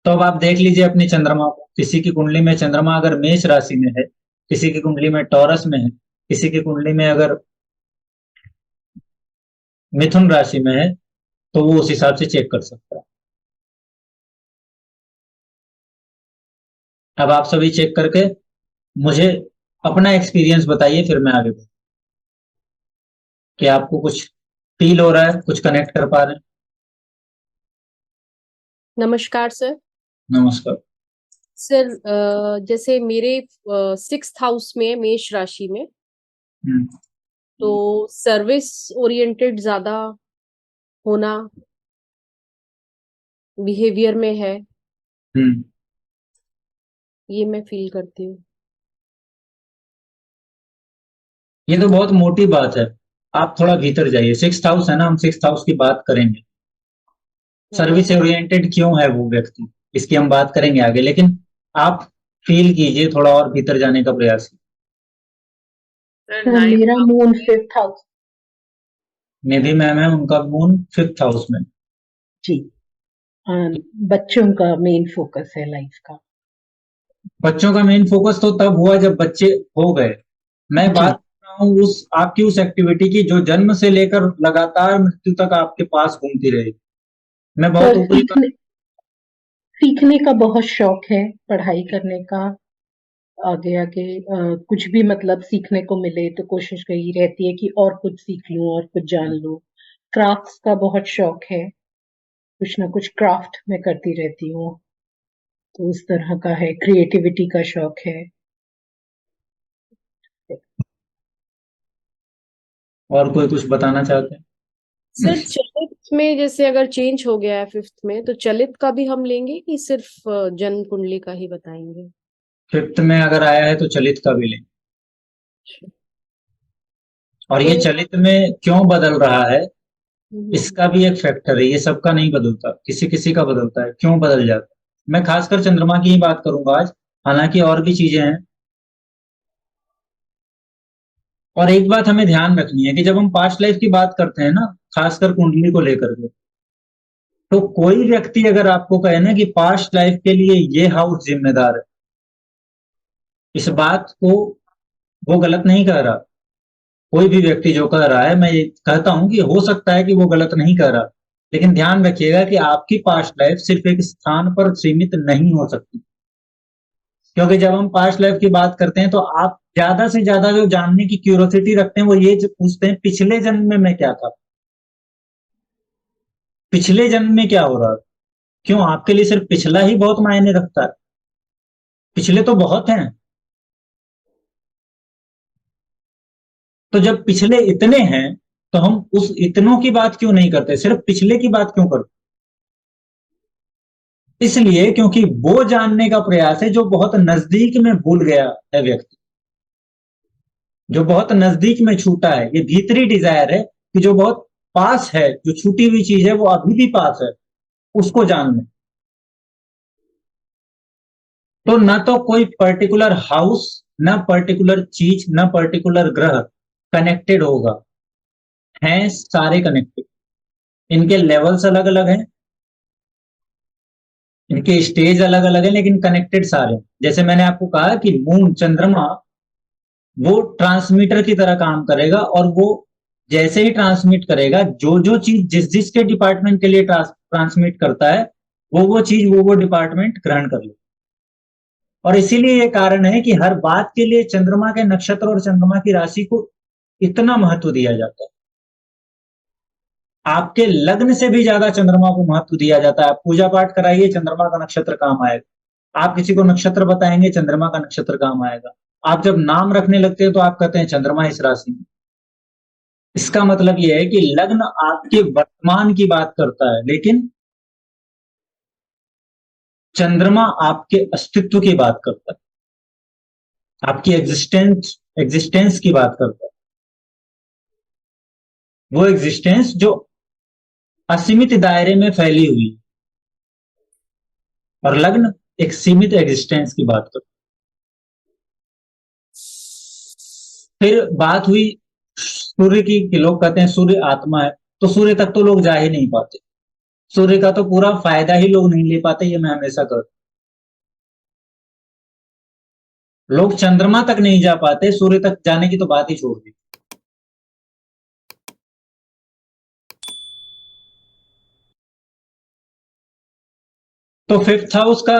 तो अब आप देख लीजिए अपनी चंद्रमा को, किसी की कुंडली में चंद्रमा अगर मेष राशि में है, किसी की कुंडली में टॉरस में है, किसी की कुंडली में अगर मिथुन राशि में है, तो वो उस हिसाब से चेक कर सकता है। अब आप सभी चेक करके मुझे अपना एक्सपीरियंस बताइए, फिर मैं आगे बढ़ूं कि आपको कुछ फील हो रहा है, कुछ कनेक्ट कर पा रहे हैं।
नमस्कार सर।
नमस्कार
सर जैसे मेरे 6th हाउस में मेष राशि में, तो सर्विस ओरिएंटेड ज्यादा होना बिहेवियर में है, ये मैं फील करती हूँ।
ये तो बहुत मोटी बात है, आप थोड़ा भीतर जाइए। 6th हाउस है ना, हम 6th हाउस की बात करेंगे। सर्विस ओरिएंटेड क्यों है वो व्यक्ति, इसकी हम बात करेंगे आगे, लेकिन आप फील कीजिए, थोड़ा और भीतर जाने का प्रयास कीजिए।
मेरा मून 5th हाउस
में भी मैम है, उनका मून 5th हाउस में।
जी। बच्चों का मेन फोकस है लाइफ का।
बच्चों का मेन फोकस तो तब हुआ जब बच्चे हो गए। मैं बात कर रहा हूँ उस आपकी उस एक्टिविटी की जो जन्म से लेकर लगातार मृत्यु तक आपके पास घूमती रहेगी। मैं बहुत ऊपरी
सीखने का बहुत शौक है, पढ़ाई करने का, आगे आगे कुछ भी मतलब सीखने को मिले तो कोशिश यही रहती है कि और कुछ सीख लूं और कुछ जान लूं। क्राफ्ट्स का बहुत शौक है, कुछ ना कुछ क्राफ्ट मैं करती रहती हूँ, तो उस तरह का है। क्रिएटिविटी का शौक है।
और कोई कुछ बताना चाहते हैं?
सर चलित में जैसे अगर चेंज हो गया है 5th में, तो चलित का भी हम लेंगे कि सिर्फ जन्म कुंडली का ही बताएंगे?
5th में अगर आया है तो चलित का भी लेंगे। और ये चलित में क्यों बदल रहा है, इसका भी एक फैक्टर है, ये सबका नहीं बदलता, किसी किसी का बदलता है। क्यों बदल जाता है, मैं खासकर चंद्रमा की ही बात करूंगा आज, हालांकि और भी चीजें हैं। और एक बात हमें ध्यान रखनी है कि जब हम पास्ट लाइफ की बात करते हैं ना, खासकर कुंडली को लेकर के, तो कोई व्यक्ति अगर आपको कहे ना कि पास्ट लाइफ के लिए ये हाउस जिम्मेदार है, इस बात को वो गलत नहीं कह रहा। कोई भी व्यक्ति जो कर रहा है, मैं ये कहता हूं कि हो सकता है कि वो गलत नहीं कर रहा, लेकिन ध्यान रखिएगा कि आपकी पास्ट लाइफ सिर्फ एक स्थान पर सीमित नहीं हो सकती। क्योंकि जब हम पास्ट लाइफ की बात करते हैं तो आप ज्यादा से ज्यादा जो जानने की क्यूरियोसिटी रखते हैं वो ये जो पूछते हैं पिछले जन्म में मैं क्या था, पिछले जन्म में क्या हो रहा है। क्यों आपके लिए सिर्फ पिछला ही बहुत मायने रखता है? पिछले तो बहुत हैं। तो जब पिछले इतने हैं तो हम उस इतनों की बात क्यों नहीं करते, सिर्फ पिछले की बात क्यों करते? इसलिए क्योंकि वो जानने का प्रयास है जो बहुत नजदीक में भूल गया है व्यक्ति, जो बहुत नजदीक में छूटा है। ये भीतरी डिजायर है कि जो बहुत पास है, जो छूटी हुई चीज है वो अभी भी पास है, उसको जानना। तो न तो कोई पर्टिकुलर हाउस, न पर्टिकुलर चीज, न पर्टिकुलर ग्रह कनेक्टेड होगा, हैं सारे कनेक्टेड। इनके लेवल्स अलग अलग हैं, इनके स्टेज अलग अलग है, लेकिन कनेक्टेड सारे हैं। जैसे मैंने आपको कहा कि मून, चंद्रमा, वो ट्रांसमीटर की तरह काम करेगा, और वो जैसे ही ट्रांसमिट करेगा, जो जो चीज जिस जिसके डिपार्टमेंट के लिए ट्रांसमिट करता है, वो चीज वो डिपार्टमेंट ग्रहण कर ले। और इसीलिए ये कारण है कि हर बात के लिए चंद्रमा के नक्षत्र और चंद्रमा की राशि को इतना महत्व दिया जाता है। आपके लग्न से भी ज्यादा चंद्रमा को महत्व दिया जाता है। आप पूजा पाठ कराइए, चंद्रमा का नक्षत्र काम आएगा। आप किसी को नक्षत्र बताएंगे, चंद्रमा का नक्षत्र काम आएगा। आप जब नाम रखने लगते हैं तो आप कहते हैं चंद्रमा इस राशि में। इसका मतलब यह है कि लग्न आपके वर्तमान की बात करता है, लेकिन चंद्रमा आपके अस्तित्व की बात करता है, आपकी एग्जिस्टेंस की बात करता है। वो एग्जिस्टेंस जो असीमित दायरे में फैली हुई, और लग्न एक सीमित एग्जिस्टेंस की बात करता है। फिर बात हुई सूर्य की, कि लोग कहते हैं सूर्य आत्मा है, तो सूर्य तक तो लोग जा ही नहीं पाते। सूर्य का तो पूरा फायदा ही लोग नहीं ले पाते, ये मैं हमेशा कहता हूं। लोग चंद्रमा तक नहीं जा पाते, सूर्य तक जाने की तो बात ही छोड़ दी। तो फिफ्थ हाउस का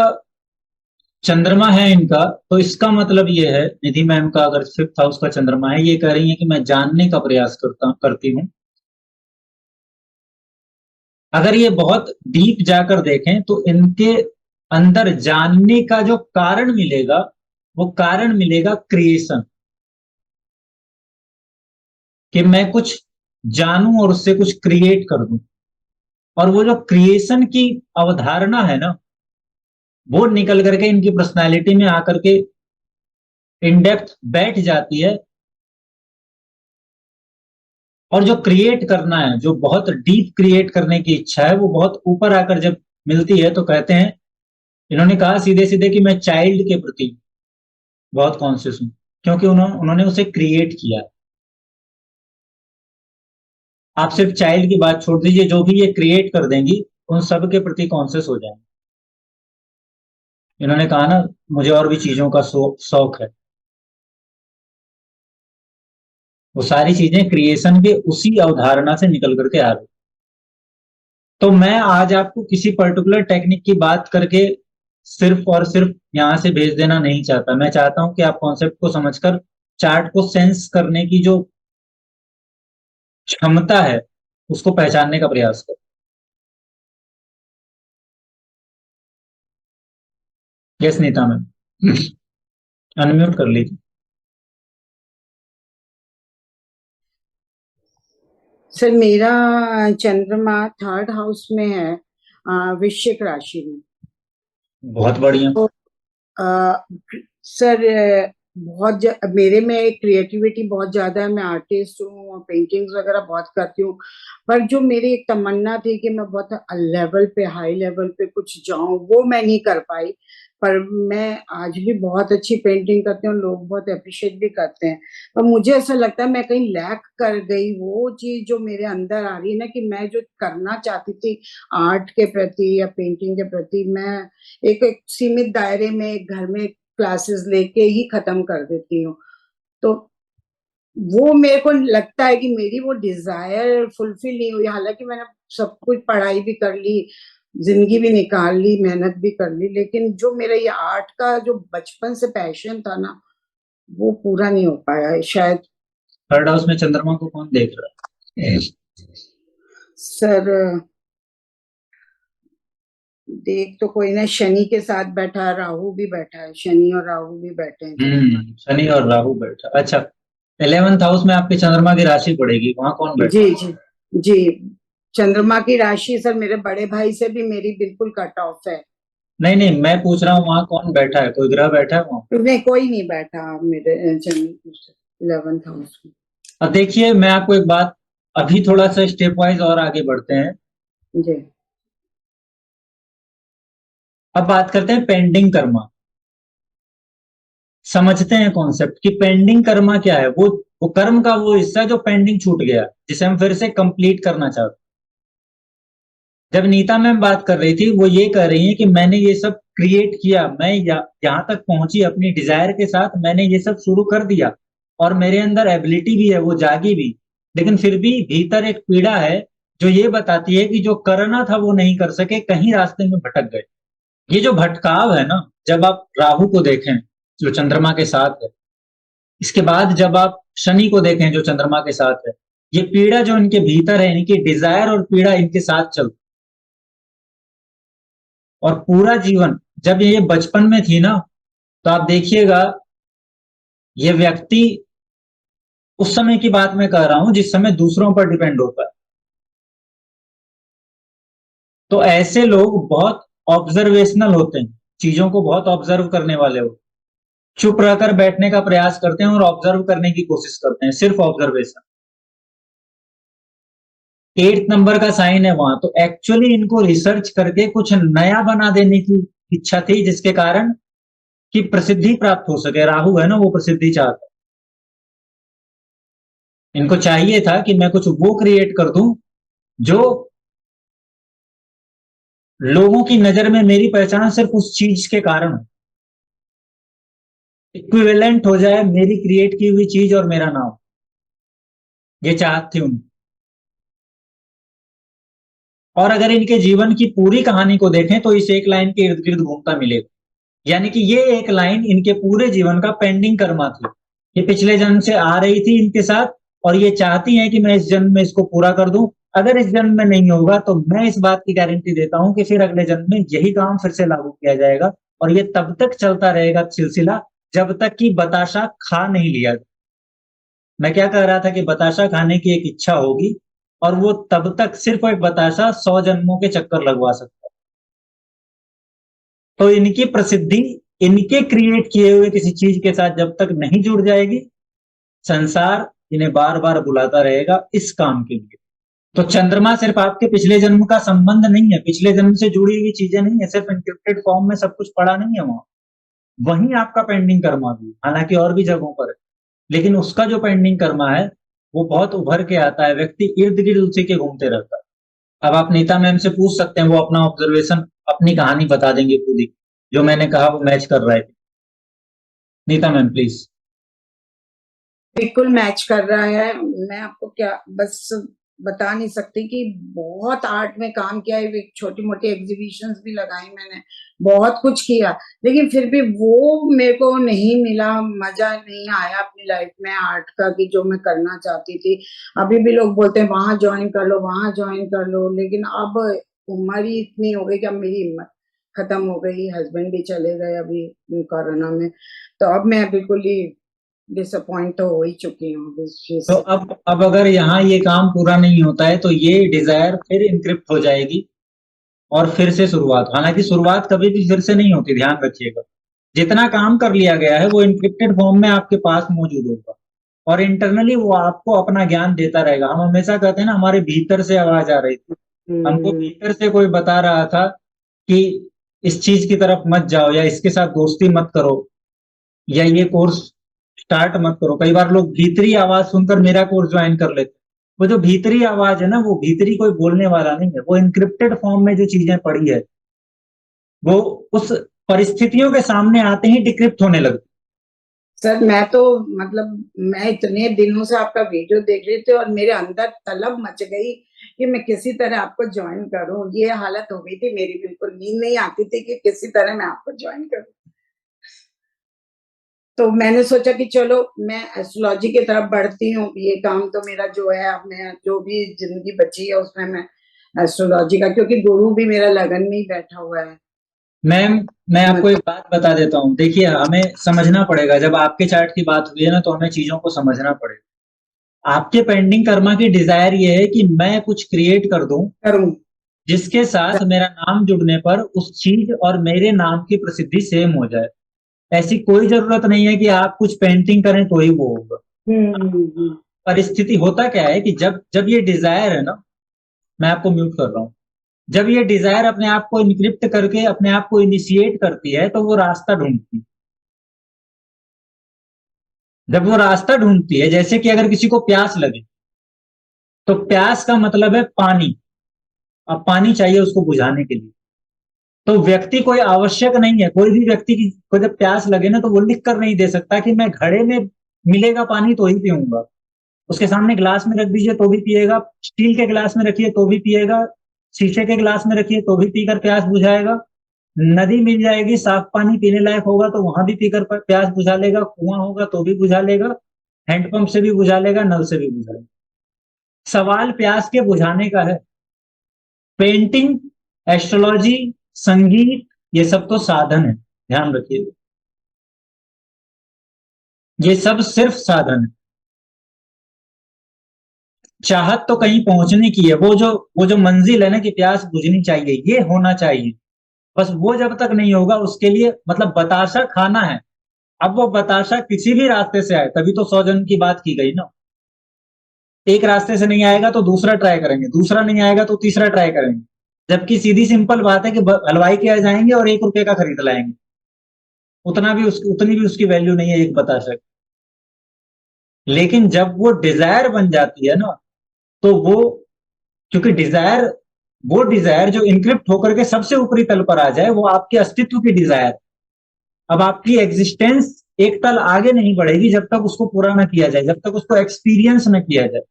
चंद्रमा है इनका, तो इसका मतलब ये है, निधि मैम का अगर फिफ्थ हाउस का चंद्रमा है, ये कह रही है कि मैं जानने का प्रयास करती हूँ। अगर ये बहुत डीप जाकर देखें तो इनके अंदर जानने का जो कारण मिलेगा, वो कारण मिलेगा क्रिएशन, कि मैं कुछ जानूं और उससे कुछ क्रिएट कर दूं। और वो जो क्रिएशन की अवधारणा है ना, वो निकल करके इनकी पर्सनालिटी में आकर के इन डेप्थ बैठ जाती है। और जो क्रिएट करना है, जो बहुत डीप क्रिएट करने की इच्छा है, वो बहुत ऊपर आकर जब मिलती है तो कहते हैं, इन्होंने कहा सीधे सीधे कि मैं चाइल्ड के प्रति बहुत कॉन्शियस हूं, क्योंकि उन्होंने उसे क्रिएट किया। आप सिर्फ चाइल्ड की बात छोड़ दीजिए, जो भी ये क्रिएट कर देंगी उन सब के प्रति कॉन्शियस हो जाएंगे। इन्होंने कहा ना, मुझे और भी चीजों का शौक है। वो सारी चीजें क्रिएशन के उसी अवधारणा से निकल करके आ रही। तो मैं आज आपको किसी पर्टिकुलर टेक्निक की बात करके सिर्फ और सिर्फ यहां से भेज देना नहीं चाहता। मैं चाहता हूं कि आप कॉन्सेप्ट को समझकर चार्ट को सेंस करने की जो क्षमता है, उसको पहचानने का प्रयास करें। यस नीता मैम, अनम्यूट कर लीजिए।
सर मेरा चंद्रमा थर्ड हाउस में है, वृश्चिक राशि में।
बहुत बढ़िया।
तो सर मेरे में क्रिएटिविटी बहुत ज्यादा है। मैं आर्टिस्ट हूँ और पेंटिंग्स वगैरह बहुत करती हूँ। पर जो मेरी एक तमन्ना थी कि मैं बहुत लेवल पे, हाई लेवल पे कुछ जाऊं, वो मैं नहीं कर पाई। पर मैं आज भी बहुत अच्छी पेंटिंग करती हूँ, लोग बहुत अप्रिशिएट भी करते हैं। पर मुझे ऐसा लगता है मैं कहीं लैक कर गई। वो चीज जो मेरे अंदर आ रही है ना, कि मैं जो करना चाहती थी आर्ट के प्रति या पेंटिंग के प्रति, मैं एक सीमित दायरे में, एक घर में क्लासेस लेके ही खत्म कर देती हूँ। तो वो मेरे को लगता है कि मेरी वो डिजायर फुलफिल नहीं हुई, हालांकि मैंने सब कुछ पढ़ाई भी कर ली, जिंदगी भी निकाल ली, मेहनत भी कर ली, लेकिन जो मेरा ये आर्ट का जो बचपन से पैशन था ना, वो पूरा नहीं हो पाया है शायद।
थर्ड हाउस में चंद्रमा को कौन देख रहा है?
सर देख तो कोई ना, शनि के साथ बैठा है, राहु भी बैठा है, शनि और राहु भी बैठे हैं चंद्रमा।
शनि और राहु बैठा। अच्छा, 11th हाउस में आपके चंद्रमा की राशि पड़ेगी, वहां कौन बैठा?
जी जी जी, चंद्रमा की राशि सर मेरे बड़े भाई से भी मेरी बिल्कुल कट ऑफ है।
नहीं नहीं, मैं पूछ रहा हूँ वहां कौन बैठा है, कोई ग्रह बैठा है वहां?
नहीं, कोई नहीं बैठा मेरे 11th हाउस में।
अब देखिए, मैं आपको एक बात, अभी थोड़ा सा स्टेप वाइज और आगे बढ़ते हैं।
जी
अब बात करते हैं पेंडिंग कर्मा। समझते हैं कॉन्सेप्ट कि पेंडिंग कर्मा क्या है। वो कर्म का वो हिस्सा जो पेंडिंग छूट गया, जिसे हम फिर से कंप्लीट करना चाहते हैं। जब नीता मैम बात कर रही थी, वो ये कह रही है कि मैंने ये सब क्रिएट किया, मैं यहाँ तक पहुंची अपनी डिजायर के साथ, मैंने ये सब शुरू कर दिया और मेरे अंदर एबिलिटी भी है, वो जागी भी, लेकिन फिर भी भीतर एक पीड़ा है जो ये बताती है कि जो करना था वो नहीं कर सके, कहीं रास्ते में भटक गए। ये जो भटकाव है ना, जब आप राहु को देखें जो चंद्रमा के साथ है, इसके बाद जब आप शनि को देखें जो चंद्रमा के साथ है, ये पीड़ा जो इनके भीतर है, इनकी डिजायर और पीड़ा इनके साथ चल, और पूरा जीवन, जब ये बचपन में थी ना, तो आप देखिएगा ये व्यक्ति, उस समय की बात मैं कह रहा हूं जिस समय दूसरों पर डिपेंड होता है, तो ऐसे लोग बहुत ऑब्जर्वेशनल होते हैं, चीजों को बहुत ऑब्जर्व करने वाले होते हैं, चुप रहकर बैठने का प्रयास करते हैं और ऑब्जर्व करने की कोशिश करते हैं, सिर्फ ऑब्जर्वेशन। 8 नंबर का साइन है वहां, तो एक्चुअली इनको रिसर्च करके कुछ नया बना देने की इच्छा थी, जिसके कारण कि प्रसिद्धि प्राप्त हो सके। राहु है ना, वो प्रसिद्धि चाहता है। इनको चाहिए था कि मैं कुछ वो क्रिएट कर दूं जो लोगों की नजर में मेरी पहचान सिर्फ उस चीज के कारण हो, इक्विवेलेंट हो जाए मेरी क्रिएट की हुई चीज और मेरा नाम। ये चाहत थी उनकी। और अगर इनके जीवन की पूरी कहानी को देखें तो इस एक लाइन के इर्द गिर्द घूमता मिलेगा, यानी कि ये एक लाइन इनके पूरे जीवन का पेंडिंग कर्मा थी। ये पिछले जन्म से आ रही थी इनके साथ, और ये चाहती हैं कि मैं इस जन्म में इसको पूरा कर दूं। अगर इस जन्म में नहीं होगा तो मैं इस बात की गारंटी देता हूं कि फिर अगले जन्म में यही काम फिर से लागू किया जाएगा, और ये तब तक चलता रहेगा सिलसिला जब तक कि बताशा खा नहीं लिया। मैं क्या कह रहा था कि बताशा खाने की एक इच्छा होगी, और वो तब तक सिर्फ एक बताशा 100 जन्मों के चक्कर लगवा सकता है। तो इनकी प्रसिद्धि इनके क्रिएट किए हुए किसी चीज के साथ जब तक नहीं जुड़ जाएगी, संसार इन्हें बार बार बुलाता रहेगा इस काम के लिए। तो चंद्रमा सिर्फ आपके पिछले जन्म का संबंध नहीं है, पिछले जन्म से जुड़ी हुई चीजें नहीं है, सिर्फ इंक्रिप्टेड फॉर्म में सब कुछ पड़ा नहीं है वहां। वहीं आपका पेंडिंग कर्मा भी, हालांकि और भी जगहों पर है, लेकिन उसका जो पेंडिंग कर्मा है वो बहुत उभर के आता है, व्यक्ति इर्द गिर्द उसी के घूमते रहता है। अब आप नीता मैम से पूछ सकते हैं, वो अपना ऑब्जर्वेशन, अपनी कहानी बता देंगे खुद ही, जो मैंने कहा वो मैच कर रहा है। Nita ma'am please.
बिल्कुल मैच कर रहा है। मैं आपको क्या बस बता नहीं सकती कि बहुत आर्ट में काम किया है, छोटी मोटी एग्जीबिशंस भी लगाई मैंने, बहुत कुछ किया, लेकिन फिर भी वो मेरे को नहीं मिला, मजा नहीं आया अपनी लाइफ में आर्ट का कि जो मैं करना चाहती थी। अभी भी लोग बोलते हैं वहां ज्वाइन कर लो, वहां ज्वाइन कर लो, लेकिन अब उम्र ही इतनी हो गई कि अब मेरी हिम्मत खत्म हो गई, हस्बैंड भी चले गए अभी कोरोना में, तो अब मैं बिल्कुल ही डिसअपॉइंट तो हो ही चुकी हूँ इस चीज
तो
से।
अब अगर यहाँ ये काम पूरा नहीं होता है तो ये डिजायर फिर इंक्रिप्ट हो जाएगी और फिर से शुरुआत। हालांकि शुरुआत कभी भी फिर से नहीं होती, ध्यान रखिएगा। जितना काम कर लिया गया है वो इंक्रिप्टेड फॉर्म में आपके पास मौजूद होगा, और इंटरनली वो आपको अपना ज्ञान देता रहेगा। हम हमेशा कहते हैं ना, हमारे भीतर से आवाज आ रही थी, हमको भीतर से कोई बता रहा था कि इस चीज की तरफ मत जाओ, या इसके साथ दोस्ती मत करो, या ये कोर्स स्टार्ट मत करो। कई बार लोग भीतरी आवाज सुनकर मेरा कोर्स ज्वाइन कर लेते हैं। वो जो भीतरी आवाज है ना, वो भीतरी कोई बोलने वाला नहीं है, वो इंक्रिप्टेड फॉर्म में जो चीजें पड़ी है वो उस परिस्थितियों के सामने आते ही डिक्रिप्ट होने लगती।
सर मैं तो मतलब मैं इतने दिनों से आपका वीडियो देख रही थी और मेरे अंदर तलब मच गई कि मैं किसी तरह आपको ज्वाइन करूं। ये हालत हो गई थी मेरी, बिल्कुल नींद नहीं आती थी कि किसी तरह मैं आपको ज्वाइन करूं। तो मैंने सोचा कि चलो मैं एस्ट्रोलॉजी की तरफ बढ़ती हूँ। ये काम तो मेरा जो है, अब मैं जो भी जिंदगी बची है उसमें मैं एस्ट्रोलॉजी का, क्योंकि गुरु भी मेरा लगन में ही बैठा हुआ है।
मैम, मैं आपको एक बात बता देता हूँ। देखिए, हमें समझना पड़ेगा, जब आपके चार्ट की बात हुई है ना, तो हमें चीजों को समझना पड़ेगा। आपके पेंडिंग कर्मा की डिजायर ये है कि मैं कुछ क्रिएट कर दूं
करूं।
जिसके साथ मेरा नाम जुड़ने पर उस चीज और मेरे नाम की प्रसिद्धि सेम हो जाए। ऐसी कोई जरूरत नहीं है कि आप कुछ पेंटिंग करें तो ही वो होगा।
हम्म।
परिस्थिति होता क्या है कि जब जब ये डिजायर है ना, मैं आपको म्यूट कर रहा हूँ। जब ये डिजायर अपने आप को इनक्रिप्ट करके अपने आप को इनिशिएट करती है, तो वो रास्ता ढूंढती है। जब वो रास्ता ढूंढती है, जैसे कि अगर किसी को प्यास लगे, तो प्यास का मतलब है पानी। अब पानी चाहिए उसको बुझाने के लिए। तो व्यक्ति कोई आवश्यक नहीं है, कोई भी व्यक्ति की को जब प्यास लगे ना, तो वो लिख कर नहीं दे सकता कि मैं घड़े में मिलेगा पानी तो ही पीऊंगा। उसके सामने ग्लास में रख दीजिए तो भी पिएगा, स्टील के ग्लास में रखिए तो भी पिएगा, शीशे के ग्लास में रखिए तो भी पीकर प्यास बुझाएगा। नदी मिल जाएगी, साफ पानी पीने लायक होगा तो वहां भी पीकर प्यास बुझा लेगा, कुआं होगा तो भी बुझा लेगा, हैंडपंप से भी बुझा लेगा, नल से भी बुझा लेगा। सवाल प्यास के बुझाने का है। पेंटिंग, एस्ट्रोलॉजी, संगीत, ये सब तो साधन है, ध्यान रखिए। ये सब सिर्फ साधन है। चाहत तो कहीं पहुंचने की है। वो जो मंजिल है ना कि प्यास बुझनी चाहिए, ये होना चाहिए। बस वो जब तक नहीं होगा, उसके लिए मतलब बताशा खाना है। अब वो बताशा किसी भी रास्ते से आए, तभी तो 100 जन की बात की गई ना। एक रास्ते से नहीं आएगा तो दूसरा ट्राई करेंगे, दूसरा नहीं आएगा तो तीसरा ट्राई करेंगे। जबकि सीधी सिंपल बात है कि हलवाई के यहाँ जाएंगे और 1 रुपए का खरीद लाएंगे। उतनी भी उसकी वैल्यू नहीं है एक बताशा की। लेकिन जब वो डिजायर बन जाती है ना, तो वो, क्योंकि वो डिजायर जो इनक्रिप्ट होकर के सबसे ऊपरी तल पर आ जाए, वो आपके अस्तित्व की डिजायर। अब आपकी एग्जिस्टेंस एक तल आगे नहीं बढ़ेगी जब तक उसको पूरा ना किया जाए, जब तक उसको एक्सपीरियंस ना किया जाए।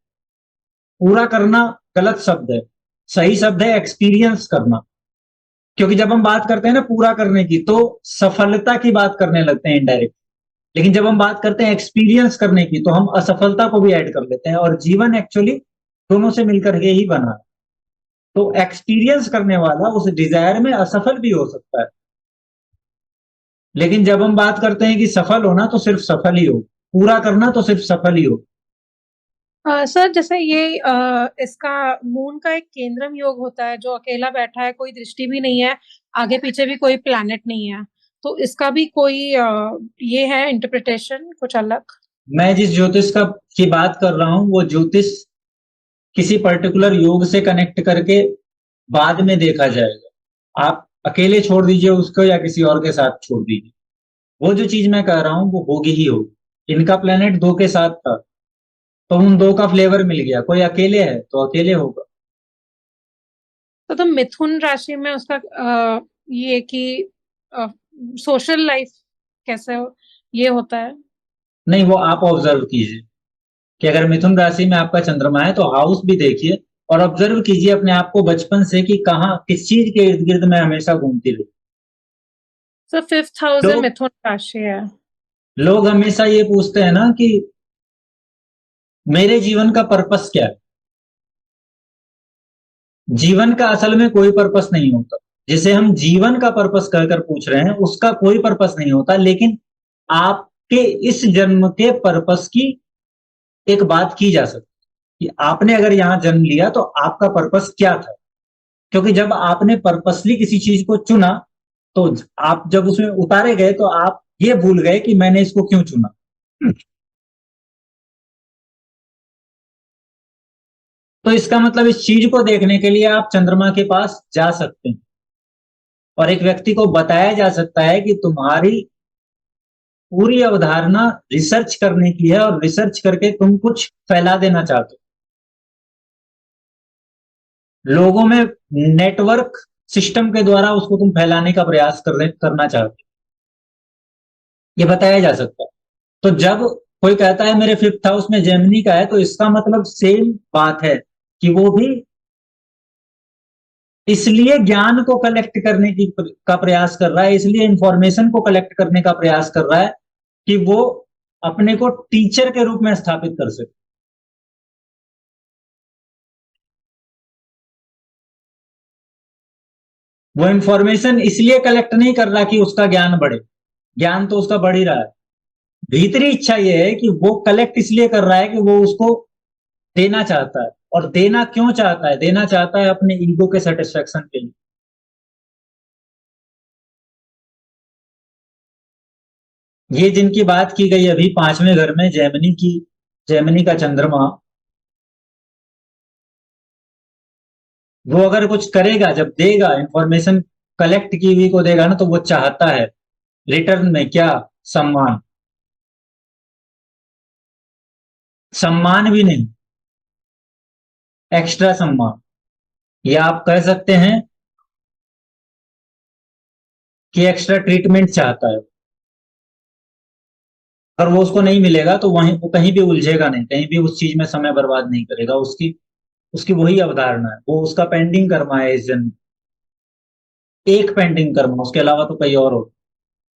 पूरा करना गलत शब्द है, सही शब्द है एक्सपीरियंस करना। क्योंकि जब हम बात करते हैं ना पूरा करने की, तो सफलता की बात करने लगते हैं इनडायरेक्ट। लेकिन जब हम बात करते हैं एक्सपीरियंस करने की, तो हम असफलता को भी ऐड कर लेते हैं। और जीवन एक्चुअली दोनों से मिलकर के ही बना है। तो एक्सपीरियंस करने वाला उस डिजायर में असफल भी हो सकता है। लेकिन जब हम बात करते हैं कि सफल होना, तो सिर्फ सफल ही हो, पूरा करना तो सिर्फ सफल ही हो।
सर जैसे ये इसका मून का एक केंद्रम योग होता है जो अकेला बैठा है, कोई दृष्टि भी नहीं है, आगे पीछे भी कोई प्लैनेट नहीं है, तो इसका भी कोई ये है इंटरप्रिटेशन कुछ अलग?
मैं जिस ज्योतिष की बात कर रहा हूं, वो ज्योतिष किसी पर्टिकुलर योग से कनेक्ट करके बाद में देखा जाएगा। आप अकेले छोड़ दीजिए उसको या किसी और के साथ छोड़ दीजिए, वो जो चीज मैं कह रहा हूं वो होगी ही होगी। इनका प्लेनेट 2 के साथ था, तो उन 2 का फ्लेवर मिल गया। कोई अकेले है तो अकेले होगा।
तो मिथुन राशि में उसका ये कि सोशल लाइफ कैसे ये होता है?
नहीं, वो आप ऑब्जर्व कीजिए कि अगर मिथुन राशि में आपका चंद्रमा है, तो हाउस भी देखिए और ऑब्जर्व कीजिए अपने आप को बचपन से कि कहाँ किस चीज के इर्द गिर्द में हमेशा घूमती रही।
सर 5th हाउस है,
लोग
मिथुन राशि है।
लोग हमेशा ये पूछते हैं ना कि मेरे जीवन का पर्पस क्या है। जीवन का असल में कोई पर्पस नहीं होता। जिसे हम जीवन का पर्पस कहकर पूछ रहे हैं, उसका कोई पर्पस नहीं होता। लेकिन आपके इस जन्म के पर्पस की एक बात की जा सकती है कि आपने अगर यहां जन्म लिया तो आपका पर्पस क्या था। क्योंकि जब आपने पर्पसली किसी चीज को चुना, तो आप जब उसमें उतारे गए, तो आप ये भूल गए कि मैंने इसको क्यों चुना। तो इसका मतलब इस चीज को देखने के लिए आप चंद्रमा के पास जा सकते हैं और एक व्यक्ति को बताया जा सकता है कि तुम्हारी पूरी अवधारणा रिसर्च करने की है और रिसर्च करके तुम कुछ फैला देना चाहते हो लोगों में। नेटवर्क सिस्टम के द्वारा उसको तुम फैलाने का प्रयास करना चाहते हो, ये बताया जा सकता है। तो जब कोई कहता है मेरे 5th हाउस में जेमिनी का है, तो इसका मतलब सेम बात है कि वो भी इसलिए ज्ञान को कलेक्ट करने का प्रयास कर रहा है, इसलिए इंफॉर्मेशन को कलेक्ट करने का प्रयास कर रहा है कि वो अपने को टीचर के रूप में स्थापित कर सके। वो इंफॉर्मेशन इसलिए कलेक्ट नहीं कर रहा कि उसका ज्ञान बढ़े, ज्ञान तो उसका बढ़ ही रहा है। भीतरी इच्छा ये है कि वो कलेक्ट इसलिए कर रहा है कि वो उसको देना चाहता है। और देना क्यों चाहता है? देना चाहता है अपने ईगो के सेटिस्फेक्शन के लिए। ये जिनकी बात की गई अभी 5वें घर में जेमिनी का चंद्रमा, वो अगर कुछ करेगा, जब देगा इंफॉर्मेशन कलेक्ट की हुई को देगा ना, तो वो चाहता है रिटर्न में क्या? सम्मान। सम्मान भी नहीं, एक्स्ट्रा सम्मान, या आप कह सकते हैं कि एक्स्ट्रा ट्रीटमेंट चाहता है। और वो उसको नहीं मिलेगा तो वहीं वो कहीं भी उलझेगा नहीं, कहीं भी उस चीज में समय बर्बाद नहीं करेगा। उसकी उसकी वही अवधारणा है, वो उसका पेंडिंग कर्मा है इस जन्म, एक पेंडिंग कर्मा, उसके अलावा तो कई और हो।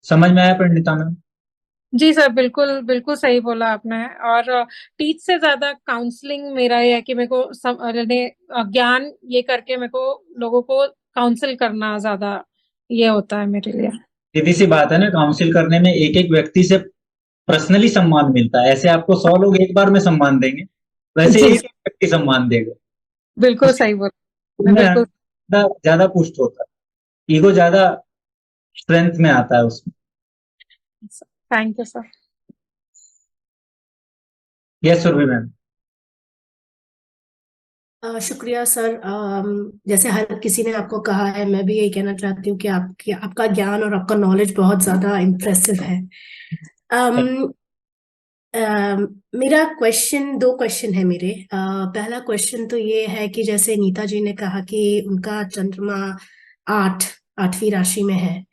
समझ में आया पंडिता में?
जी सर, बिल्कुल बिल्कुल सही बोला आपने। और टीच से ज्यादा काउंसलिंग मेरा ये है कि मेरे को ज्ञान ये करके मेरे को लोगों को काउंसिल करना ज्यादा ये होता है मेरे लिए।
सीधी सी बात है ना, काउंसिल करने में एक एक व्यक्ति से पर्सनली सम्मान मिलता है। ऐसे आपको 100 लोग एक बार में सम्मान देंगे, वैसे
जी
एक एक व्यक्ति सम्मान देगा।
बिल्कुल
उसके
सही बोला,
में
बिल्कुल।
ज्यादा पुष्ट होता है, ईगो ज्यादा स्ट्रेंथ में आता है उसमें।
Thank you sir.
Yes Surbhi ma'am.
शुक्रिया सर। जैसे हर किसी ने आपको कहा है, मैं भी यही कहना चाहती हूँ कि आपका ज्ञान और आपका नॉलेज बहुत ज्यादा इम्प्रेसिव है। मेरा दो क्वेश्चन है मेरे। पहला क्वेश्चन तो ये है कि जैसे नीता जी ने कहा कि उनका चंद्रमा 8वीं राशि में है,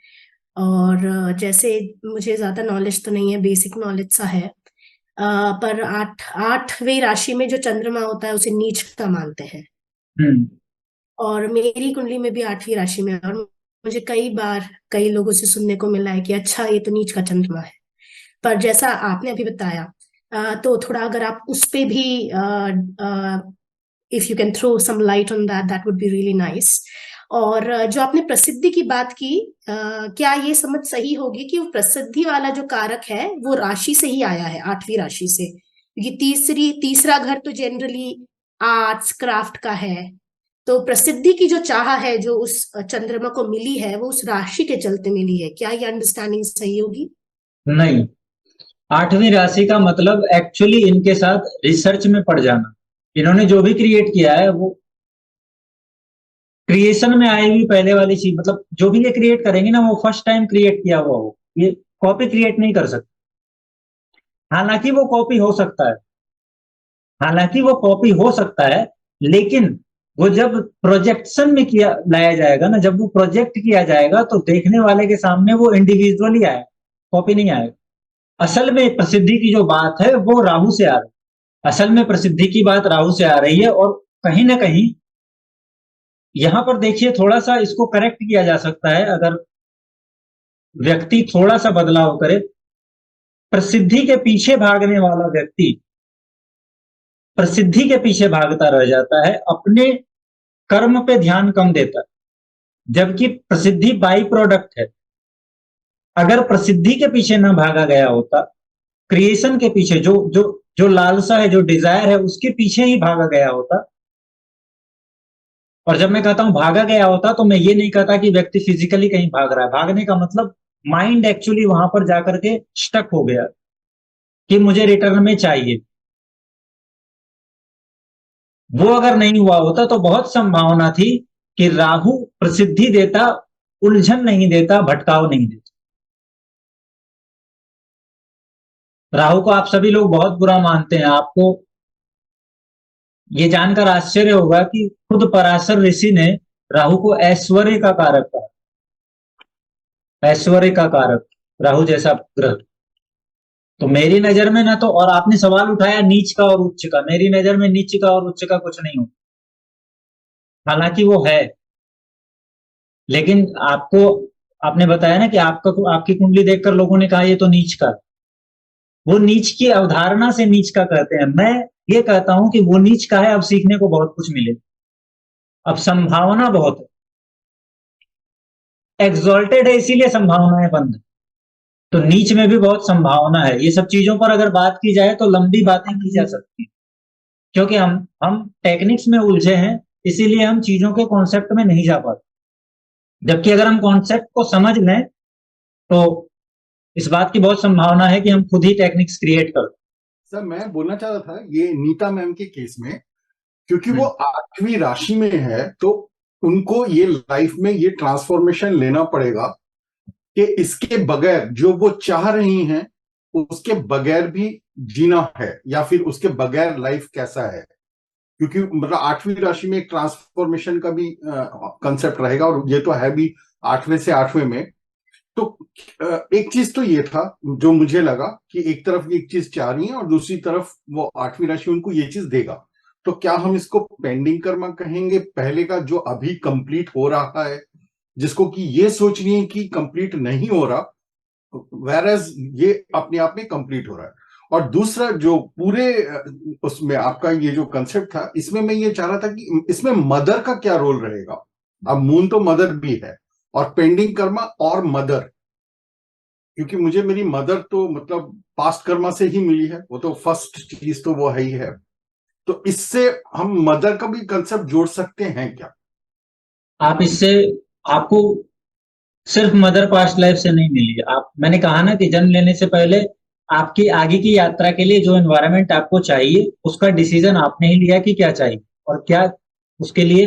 और जैसे मुझे ज्यादा नॉलेज तो नहीं है, बेसिक नॉलेज सा है, पर 8वीं राशि में जो चंद्रमा होता है उसे नीच का मानते हैं। और मेरी कुंडली में भी 8वीं राशि में है, और मुझे कई बार कई लोगों से सुनने को मिला है कि अच्छा ये तो नीच का चंद्रमा है। पर जैसा आपने अभी बताया, तो थोड़ा अगर आप उस पे भी if you can throw some light on that would be really nice. और जो आपने प्रसिद्धि की बात की, क्या ये समझ सही होगी कि वो प्रसिद्धि वाला जो कारक है वो राशि से ही आया है, 8वीं राशि से? क्योंकि तीसरा घर तो जनरली आर्ट्स क्राफ्ट का है, तो प्रसिद्धि की जो चाह है जो उस चंद्रमा को मिली है वो उस राशि के चलते मिली है। क्या ये अंडरस्टैंडिंग सही होगी?
नहीं, 8वीं राशि का मतलब एक्चुअली इनके साथ रिसर्च में पड़ जाना। इन्होंने जो भी क्रिएट किया है वो क्रिएशन में आएगी पहले वाली चीज। मतलब जो भी ये क्रिएट करेंगे ना, वो फर्स्ट टाइम क्रिएट किया हुआ हो, ये कॉपी क्रिएट नहीं कर सकते। हालांकि वो कॉपी हो सकता है, हालांकि वो कॉपी हो सकता है, लेकिन वो जब प्रोजेक्शन में किया लाया जाएगा ना, जब वो प्रोजेक्ट किया जाएगा तो देखने वाले के सामने वो इंडिविजुअली आएगा, कॉपी नहीं आएगा। असल में प्रसिद्धि की जो बात है वो राहु से आ रही है। असल में प्रसिद्धि की बात राहु से आ रही है। और कहीं ना कहीं यहां पर देखिए, थोड़ा सा इसको करेक्ट किया जा सकता है अगर व्यक्ति थोड़ा सा बदलाव करे। प्रसिद्धि के पीछे भागने वाला व्यक्ति प्रसिद्धि के पीछे भागता रह जाता है, अपने कर्म पे ध्यान कम देता है। जबकि प्रसिद्धि बाई प्रोडक्ट है। अगर प्रसिद्धि के पीछे ना भागा गया होता, क्रिएशन के पीछे जो जो जो लालसा है, जो डिजायर है, उसके पीछे ही भागा गया होता। और जब मैं कहता हूं भागा गया होता, तो मैं ये नहीं कहता कि व्यक्ति फिजिकली कहीं भाग रहा है। भागने का मतलब माइंड एक्चुअली वहां पर जाकर के स्टक हो गया कि मुझे रिटर्न में चाहिए। वो अगर नहीं हुआ होता तो बहुत संभावना थी कि राहु प्रसिद्धि देता, उलझन नहीं देता, भटकाव नहीं देता। राहु को आप सभी लोग बहुत बुरा मानते हैं। आपको ये जानकर आश्चर्य होगा कि खुद पराशर ऋषि ने राहु को ऐश्वर्य का कारक कहा। ऐश्वर्य का कारक राहु जैसा ग्रह। तो मेरी नजर में ना तो, और आपने सवाल उठाया नीच का और उच्च का, मेरी नजर में नीच का और उच्च का कुछ नहीं हो, हालांकि वो है, लेकिन आपको, आपने बताया ना कि आपकी कुंडली देखकर लोगों ने कहा ये तो नीच का, वो नीच की अवधारणा से नीच का कहते हैं। मैं ये कहता हूं कि वो नीच का है, अब सीखने को बहुत कुछ मिले, अब संभावना बहुत है, एग्जॉल्टेड है इसीलिए संभावनाएं बंद है, तो नीच में भी बहुत संभावना है। ये सब चीजों पर अगर बात की जाए तो लंबी बातें की जा सकती है, क्योंकि हम टेक्निक्स में उलझे हैं, इसीलिए हम चीजों के कॉन्सेप्ट में नहीं जा पाते। जबकि अगर हम कॉन्सेप्ट को समझ लें तो इस बात की बहुत संभावना है कि हम खुद ही टेक्निक्स क्रिएट कर।
सर मैं बोलना चाह रहा था ये नीता मैम के केस में, क्योंकि वो 8वीं राशि में है, तो उनको ये लाइफ में ये ट्रांसफॉर्मेशन लेना पड़ेगा कि इसके बगैर जो वो चाह रही हैं उसके बगैर भी जीना है, या फिर उसके बगैर लाइफ कैसा है, क्योंकि मतलब 8वीं राशि में एक ट्रांसफॉर्मेशन का भी कंसेप्ट रहेगा, और ये तो है भी 8वें से 8वें में। तो एक चीज तो ये था जो मुझे लगा कि एक तरफ एक चीज चाह रही है और दूसरी तरफ वो 8वीं राशि उनको ये चीज देगा, तो क्या हम इसको पेंडिंग कर्मा कहेंगे पहले का जो अभी कंप्लीट हो रहा है, जिसको कि ये सोच रही है कि कंप्लीट नहीं हो रहा, whereas ये अपने आप में कंप्लीट हो रहा है। और दूसरा जो पूरे उसमें आपका ये जो कंसेप्ट था, इसमें मैं ये चाह रहा था कि इसमें मदर का क्या रोल रहेगा। अब मून तो मदर भी है, और पेंडिंग कर्मा और मदर, क्योंकि मुझे मेरी मदर तो मतलब पास्ट कर्मा से ही मिली है, वो तो फर्स्ट चीज तो वो है ही है, तो इससे हम मदर का भी कंसेप्ट जोड़ सकते हैं क्या?
आप इससे, आपको सिर्फ मदर पास्ट लाइफ से नहीं मिली, आप, मैंने कहा ना कि जन्म लेने से पहले आपकी आगे की यात्रा के लिए जो एनवायरनमेंट आपको चाहिए उसका डिसीजन आपने ही लिया कि क्या चाहिए और क्या उसके लिए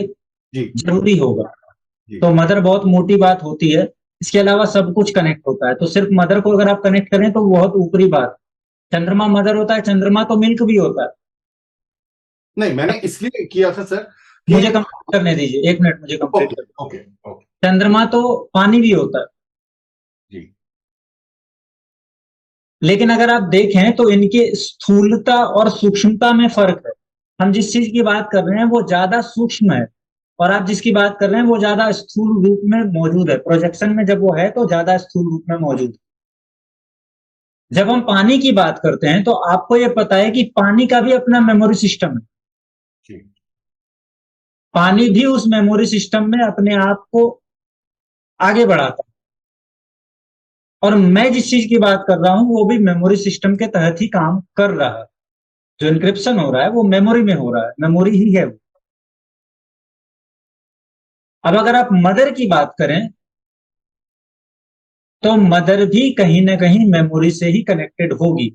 जी
जरूरी होगा।
जी
तो मदर बहुत मोटी बात होती है, इसके अलावा सब कुछ कनेक्ट होता है। तो सिर्फ मदर को अगर आप कनेक्ट करें तो बहुत ऊपरी बात। चंद्रमा मदर होता है, चंद्रमा तो मिल्क भी होता है।
नहीं, मैंने इसलिए किया था सर कि
मुझे कंप्लीट करने दीजिए, 1 मिनट मुझे कंप्लीट
ओके
करने।
ओके ओके
चंद्रमा तो पानी भी होता है,
जी
लेकिन अगर आप देखें तो इनके स्थूलता और सूक्ष्मता में फर्क है। हम जिस चीज की बात कर रहे हैं वो ज्यादा सूक्ष्म है, और आप जिसकी बात कर रहे हैं वो ज्यादा स्थूल रूप में मौजूद है। प्रोजेक्शन में जब वो है तो ज्यादा स्थूल रूप में मौजूद है। जब हम पानी की बात करते हैं तो आपको ये पता है कि पानी का भी अपना मेमोरी सिस्टम है।
जी
पानी भी उस मेमोरी सिस्टम में अपने आप को आगे बढ़ाता है, और मैं जिस चीज की बात कर रहा हूं वो भी मेमोरी सिस्टम के तहत ही काम कर रहा है। जो इंक्रिप्शन हो रहा है वो मेमोरी में हो रहा है, मेमोरी ही है वो। अब अगर आप मदर की बात करें तो मदर भी कहीं ना कहीं मेमोरी से ही कनेक्टेड होगी,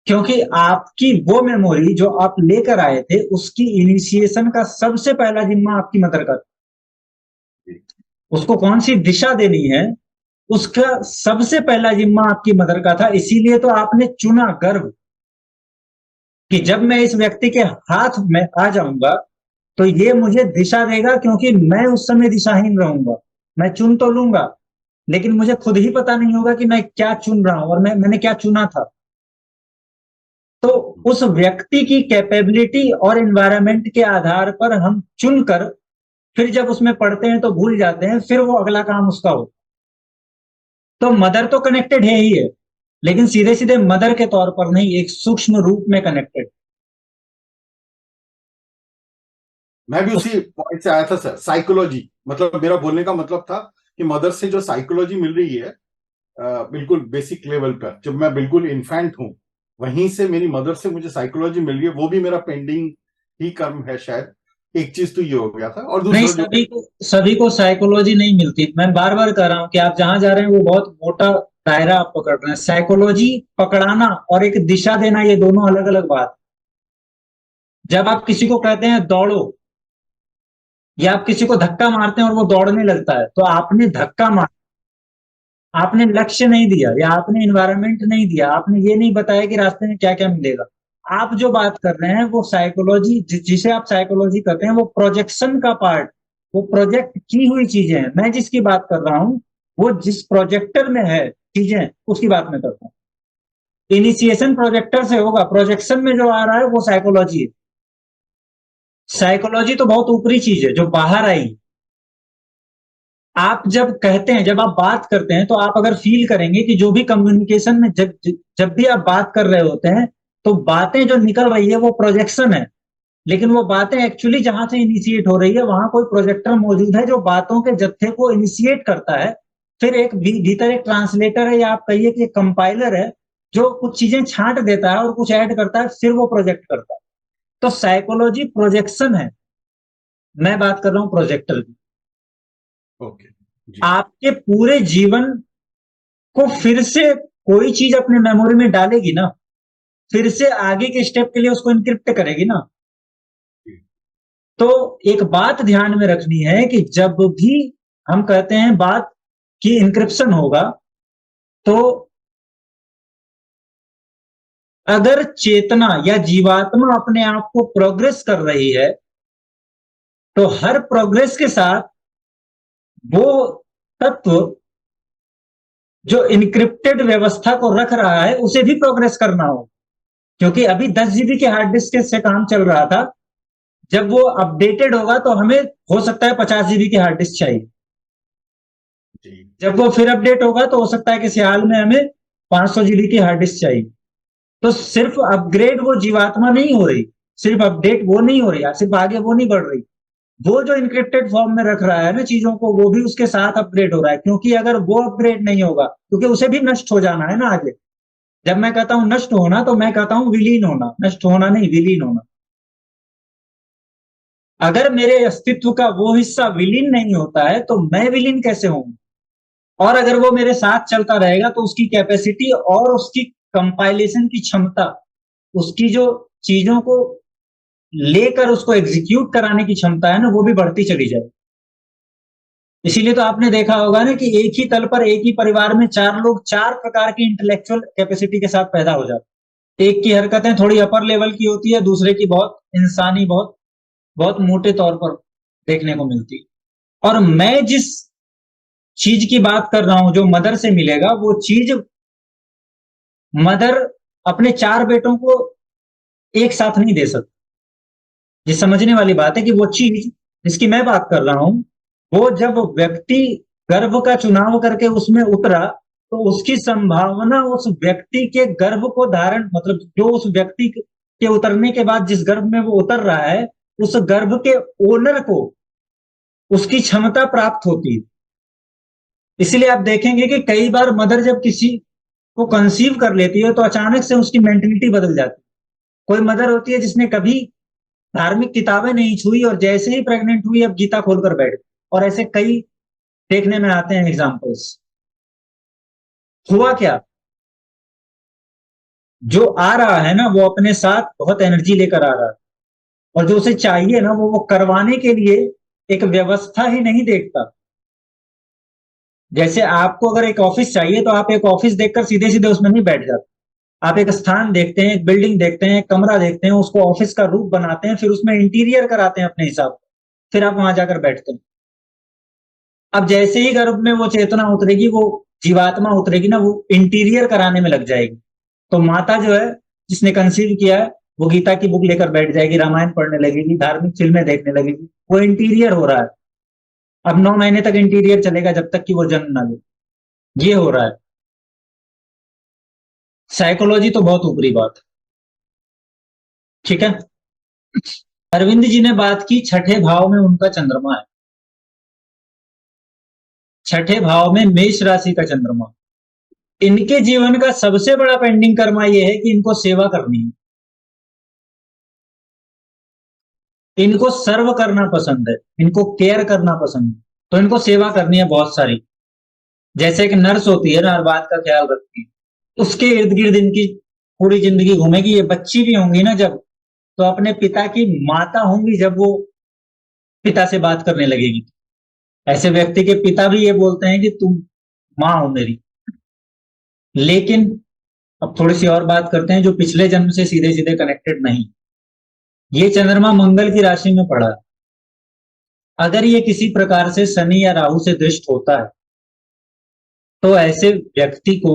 क्योंकि आपकी वो मेमोरी जो आप लेकर आए थे उसकी इनिशिएशन का सबसे पहला जिम्मा आपकी मदर का था। उसको कौन सी दिशा देनी है उसका सबसे पहला जिम्मा आपकी मदर का था। इसीलिए तो आपने चुना गर्भ कि जब मैं इस व्यक्ति के हाथ में आ जाऊंगा तो ये मुझे दिशा देगा, क्योंकि मैं उस समय दिशाहीन रहूंगा। मैं चुन तो लूंगा लेकिन मुझे खुद ही पता नहीं होगा कि मैं क्या चुन रहा हूं और मैंने क्या चुना था। तो उस व्यक्ति की कैपेबिलिटी और एनवायरनमेंट के आधार पर हम चुनकर फिर जब उसमें पढ़ते हैं तो भूल जाते हैं, फिर वो अगला काम उसका हो। तो मदर तो कनेक्टेड है ही है, लेकिन सीधे सीधे मदर के तौर पर नहीं, एक सूक्ष्म रूप में कनेक्टेड।
मैं भी उसी पॉइंट से आया था सर। साइकोलॉजी, मतलब मेरा बोलने का मतलब था कि मदर से जो साइकोलॉजी मिल रही है बिल्कुल बेसिक लेवल पर, जब मैं बिल्कुल इन्फेंट हूं वहीं से मेरी मदर से मुझे साइकोलॉजी मिल रही है, वो भी मेरा पेंडिंग ही कर्म है शायद। एक चीज तो ये हो गया था, और
नहीं,
दूसरा जो
सभी को साइकोलॉजी नहीं मिलती। मैं बार बार कह रहा हूं कि आप जहां जा रहे हैं वो बहुत मोटा दायरा आप पकड़ रहे हैं। साइकोलॉजी पकड़ाना और एक दिशा देना ये दोनों अलग अलग बात। जब आप किसी को कहते हैं दौड़ो, या आप किसी को धक्का मारते हैं और वो दौड़ने लगता है, तो आपने धक्का मारा, आपने लक्ष्य नहीं दिया या आपने इन्वायरमेंट नहीं दिया, आपने ये नहीं बताया कि रास्ते में क्या क्या मिलेगा। आप जो बात कर रहे हैं वो साइकोलॉजी, जिसे आप साइकोलॉजी कहते हैं, वो प्रोजेक्शन का पार्ट, वो प्रोजेक्ट की हुई चीजें हैं। मैं जिसकी बात कर रहा हूं वो जिस प्रोजेक्टर में है चीजें, उसकी बात मैं करता हूँ। इनिशिएशन प्रोजेक्टर से होगा, प्रोजेक्शन में जो आ रहा है वो साइकोलॉजी है। साइकोलॉजी तो बहुत ऊपरी चीज है जो बाहर आई। आप जब कहते हैं, जब आप बात करते हैं, तो आप अगर फील करेंगे कि जो भी कम्युनिकेशन में जब भी आप बात कर रहे होते हैं, तो बातें जो निकल रही है वो प्रोजेक्शन है, लेकिन वो बातें एक्चुअली जहां से इनिशिएट हो रही है वहां कोई प्रोजेक्टर मौजूद है जो बातों के जत्थे को इनिशिएट करता है। फिर एक भीतर एक ट्रांसलेटर है, या आप कहिए कि एक कंपाइलर है जो कुछ चीजें छांट देता है और कुछ ऐड करता है, फिर वो प्रोजेक्ट करता है। तो साइकोलॉजी प्रोजेक्शन है, मैं बात कर रहा हूं प्रोजेक्टर की।
ओके जी।
आपके पूरे जीवन को फिर से कोई चीज अपने मेमोरी में डालेगी ना, फिर से आगे के स्टेप के लिए उसको इनक्रिप्ट करेगी ना। तो एक बात ध्यान में रखनी है कि जब भी हम कहते हैं बात की इनक्रिप्शन होगा, तो अगर चेतना या जीवात्मा अपने आप को प्रोग्रेस कर रही है, तो हर प्रोग्रेस के साथ वो तत्व जो इनक्रिप्टेड व्यवस्था को रख रहा है उसे भी प्रोग्रेस करना हो। क्योंकि अभी 10 जीबी के हार्ड डिस्क से काम चल रहा था, जब वो अपडेटेड होगा तो हमें हो सकता है 50 जीबी की हार्ड डिस्क चाहिए। जब वो फिर अपडेट होगा तो हो सकता है कि हाल में हमें 500 जीबी की हार्ड डिस्क चाहिए। तो सिर्फ अपग्रेड वो जीवात्मा नहीं हो रही, सिर्फ अपडेट वो नहीं हो रही, सिर्फ आगे वो नहीं बढ़ रही, वो जो इनक्रिप्टेड फॉर्म में रख रहा है ना चीजों को, वो भी उसके साथ अपग्रेड हो रहा है। क्योंकि अगर वो अपग्रेड नहीं होगा, क्योंकि उसे भी नष्ट हो जाना है ना आगे। जब मैं कहता हूं नष्ट होना, तो मैं कहता हूं विलीन होना, नष्ट होना नहीं, विलीन होना। अगर मेरे अस्तित्व का वो हिस्सा विलीन नहीं होता है तो मैं विलीन कैसे हूं? और अगर वो मेरे साथ चलता रहेगा तो उसकी कैपेसिटी और उसकी कंपाइलेशन की क्षमता, उसकी जो चीजों को लेकर उसको एग्जीक्यूट कराने की क्षमता है ना, वो भी बढ़ती चली जाए। इसीलिए तो आपने देखा होगा ना कि एक ही तल पर, एक ही परिवार में 4 लोग 4 प्रकार की इंटेलेक्चुअल कैपेसिटी के साथ पैदा हो जाते। एक की हरकतें थोड़ी अपर लेवल की होती है, दूसरे की बहुत इंसानी, बहुत बहुत मोटे तौर पर देखने को मिलती है। और मैं जिस चीज की बात कर रहा हूं जो मदर से मिलेगा, वो चीज मदर अपने 4 बेटों को एक साथ नहीं दे सकती। ये समझने वाली बात है कि वो चीज जिसकी मैं बात कर रहा हूं, वो जब व्यक्ति गर्भ का चुनाव करके उसमें उतरा, तो उसकी संभावना उस व्यक्ति के गर्भ को धारण, मतलब जो उस व्यक्ति के उतरने के बाद जिस गर्भ में वो उतर रहा है, उस गर्भ के ओनर को उसकी क्षमता प्राप्त होती है। इसलिए आप देखेंगे कि कई बार मदर जब किसी को कंसीव कर लेती है तो अचानक से उसकी मेंटेलिटी बदल जाती है। कोई मदर होती है जिसने कभी धार्मिक किताबें नहीं छुई और जैसे ही प्रेग्नेंट हुई अब गीता खोलकर बैठ गई, और ऐसे कई देखने में आते हैं एग्जांपल्स। हुआ क्या? जो आ रहा है ना वो अपने साथ बहुत एनर्जी लेकर आ रहा है, और जो उसे चाहिए ना वो करवाने के लिए एक व्यवस्था ही नहीं देखता। जैसे आपको अगर एक ऑफिस चाहिए तो आप एक ऑफिस देखकर सीधे सीधे उसमें नहीं बैठ जाते। आप एक स्थान देखते हैं, एक बिल्डिंग देखते हैं, एक कमरा देखते हैं, उसको ऑफिस का रूप बनाते हैं, फिर उसमें इंटीरियर कराते हैं अपने हिसाब से, फिर आप वहां जाकर बैठते हैं। अब जैसे ही गर्भ में वो चेतना उतरेगी, वो जीवात्मा उतरेगी ना, वो इंटीरियर कराने में लग जाएगी। तो माता जो है जिसने कंसीव किया है, वो गीता की बुक लेकर बैठ जाएगी, रामायण पढ़ने लगेगी, धार्मिक फिल्में देखने लगेगी। वो इंटीरियर हो रहा है। अब 9 महीने तक इंटीरियर चलेगा जब तक कि वो जन्म ना ले। ये हो रहा है। साइकोलॉजी तो बहुत ऊपरी बात है, ठीक है। अरविंद जी ने बात की छठे भाव में उनका चंद्रमा है, छठे भाव में मेष राशि का चंद्रमा। इनके जीवन का सबसे बड़ा पेंडिंग कर्मा यह है कि इनको सेवा करनी है, इनको सर्व करना पसंद है, इनको केयर करना पसंद है। तो इनको सेवा करनी है बहुत सारी। जैसे एक नर्स होती है ना, हर बात का ख्याल रखती है, उसके इर्द गिर्द इनकी पूरी जिंदगी घूमेगी। ये बच्ची भी होंगी ना जब, तो अपने पिता की माता होंगी जब वो पिता से बात करने लगेगी। ऐसे व्यक्ति के पिता भी ये बोलते हैं कि तुम माँ हो मेरी। लेकिन अब थोड़ी सी और बात करते हैं जो पिछले जन्म से सीधे सीधे कनेक्टेड नहीं। ये चंद्रमा मंगल की राशि में पड़ा है। अगर ये किसी प्रकार से शनि या राहु से दृष्ट होता है तो ऐसे व्यक्ति को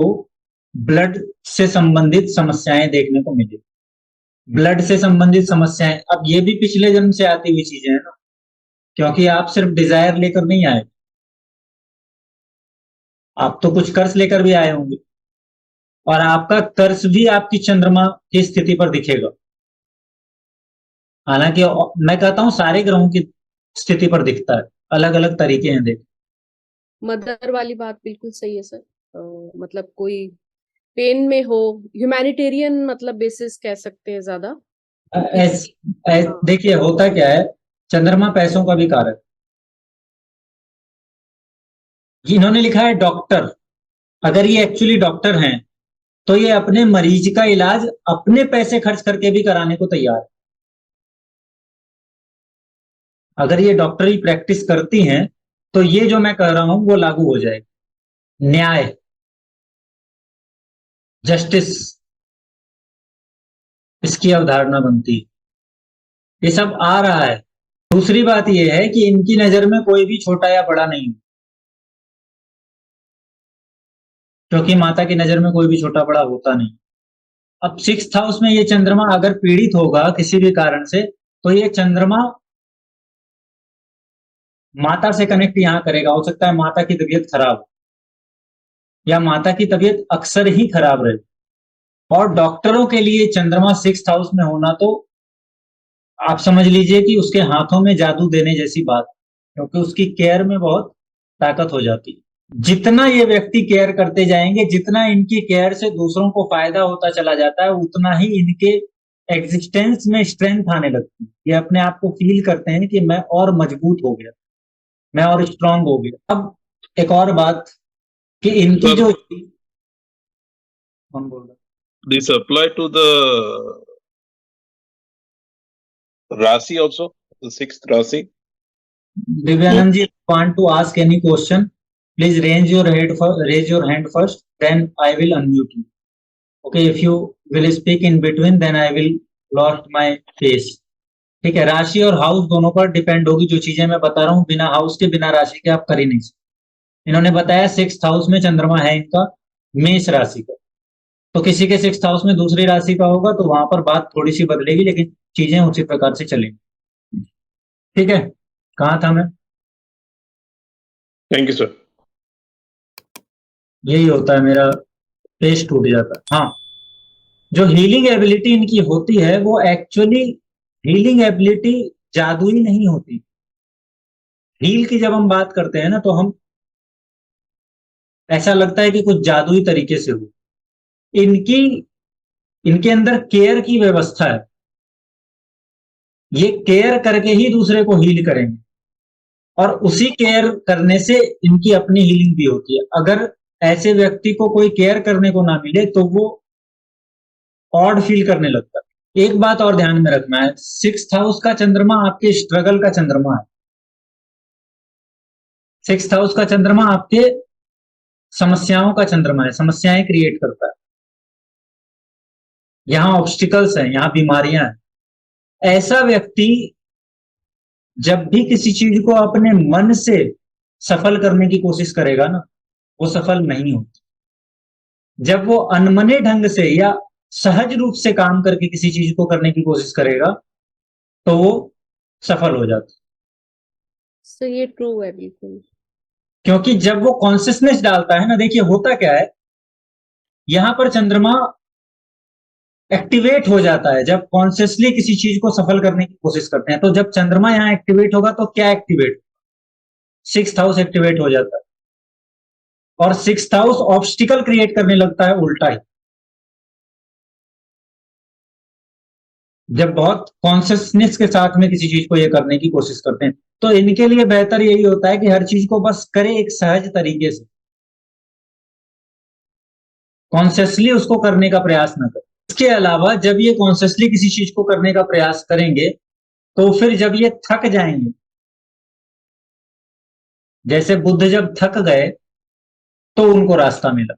ब्लड से संबंधित समस्याएं देखने को मिलेगी। ब्लड से संबंधित समस्याएं, अब ये भी पिछले जन्म से आती हुई चीजें हैं ना, क्योंकि आप सिर्फ डिजायर लेकर नहीं आए, आप तो कुछ कर्ज लेकर भी आए होंगे, और आपका कर्ज भी आपकी चंद्रमा की स्थिति पर दिखेगा। हालांकि मैं कहता हूं सारे ग्रहों की स्थिति पर दिखता है, अलग अलग तरीके हैं देख।
मदर वाली बात बिल्कुल सही है सर। मतलब कोई पेन में हो, ह्यूमैनिटेरियन मतलब बेसिस कह सकते हैं ज्यादा।
देखिए होता क्या है, चंद्रमा पैसों का भी कारक। इन्होंने लिखा है डॉक्टर, अगर ये एक्चुअली डॉक्टर हैं तो ये अपने मरीज का इलाज अपने पैसे खर्च करके भी कराने को तैयार है। अगर ये डॉक्टरी प्रैक्टिस करती हैं तो ये जो मैं कह रहा हूं वो लागू हो जाएगा। न्याय, जस्टिस, इसकी अवधारणा बनती है। ये सब आ रहा है। दूसरी बात यह है कि इनकी नजर में कोई भी छोटा या बड़ा नहीं है, क्योंकि माता की नजर में कोई भी छोटा बड़ा होता नहीं। अब 6th हाउस में ये चंद्रमा अगर पीड़ित होगा किसी भी कारण से, तो ये चंद्रमा माता से कनेक्ट यहां करेगा। हो सकता है माता की तबीयत खराब हो, या माता की तबीयत अक्सर ही खराब रहे। और डॉक्टरों के लिए चंद्रमा 6th हाउस में होना तो आप समझ लीजिए कि उसके हाथों में जादू देने जैसी बात, क्योंकि उसकी केयर में बहुत ताकत हो जाती है। जितना ये व्यक्ति केयर करते जाएंगे, जितना इनकी केयर से दूसरों को फायदा होता चला जाता है, उतना ही इनके एग्जिस्टेंस में स्ट्रेंथ आने लगती है। ये अपने आप को फील करते हैं कि मैं और मजबूत हो गया, मैं और स्ट्रांग हो गया। अब एक और बात कि इनकी जो कौन बोल रहा है?
This apply to the Rasi also, the 6th Rasi.
Divyanand ji, want to ask any question? Please raise your hand first, then I will unmute you. Okay, if you will speak in between, then I will lost my face. ठीक है, राशि और house दोनों पर depend होगी। जो चीजें मैं बता रहा हूँ बिना हाउस के बिना राशि के आप कर ही नहीं सकते। इन्होंने बताया 6th हाउस में चंद्रमा है इनका मेष राशि का, तो किसी के 6th हाउस में दूसरी राशि का होगा तो वहां पर बात थोड़ी सी बदलेगी, लेकिन चीजें उसी प्रकार से चलेंगी। ठीक है, कहाँ था मैं?
Thank you, sir.
यही होता है, मेरा पेज टूट जाता है। हाँ, जो हीलिंग एबिलिटी इनकी होती है वो एक्चुअली हीलिंग एबिलिटी जादुई नहीं होती। हील की जब हम बात करते हैं ना, तो हम ऐसा लगता है कि कुछ जादुई तरीके से हो। इनके अंदर केयर की व्यवस्था है। ये केयर करके ही दूसरे को हील करेंगे, और उसी केयर करने से इनकी अपनी हीलिंग भी होती है। अगर ऐसे व्यक्ति को कोई केयर करने को ना मिले तो वो ऑड फील करने लगता है। एक बात और ध्यान में रखना है, 6th हाउस का चंद्रमा आपके स्ट्रगल का चंद्रमा है। 6th हाउस का चंद्रमा आपके समस्याओं का चंद्रमा है, समस्याएं क्रिएट करता है। यहां ऑब्स्टिकल्स हैं, यहां बीमारियां हैं। ऐसा व्यक्ति जब भी किसी चीज को अपने मन से सफल करने की कोशिश करेगा ना, वो सफल नहीं होती। जब वो अनमने ढंग से या सहज रूप से काम करके किसी चीज को करने की कोशिश करेगा तो वो सफल हो जाता है।
सो ये ट्रू है बिल्कुल।
क्योंकि जब वो कॉन्शियसनेस डालता है ना, देखिए होता क्या है, यहां पर चंद्रमा एक्टिवेट हो जाता है जब कॉन्शियसली किसी चीज को सफल करने की कोशिश करते हैं। तो जब चंद्रमा यहां एक्टिवेट होगा तो क्या एक्टिवेट? 6th हाउस एक्टिवेट हो जाता है, और 6th हाउस ऑब्स्टिकल क्रिएट करने लगता है उल्टा ही। जब बहुत कॉन्शियसनेस के साथ में किसी चीज को ये करने की कोशिश करते हैं, तो इनके लिए बेहतर यही होता है कि हर चीज को बस करे एक सहज तरीके से, कॉन्शियसली उसको करने का प्रयास न करें। इसके अलावा जब ये कॉन्शियसली किसी चीज को करने का प्रयास करेंगे तो फिर जब ये थक जाएंगे, जैसे बुद्ध जब थक गए तो उनको रास्ता मिला,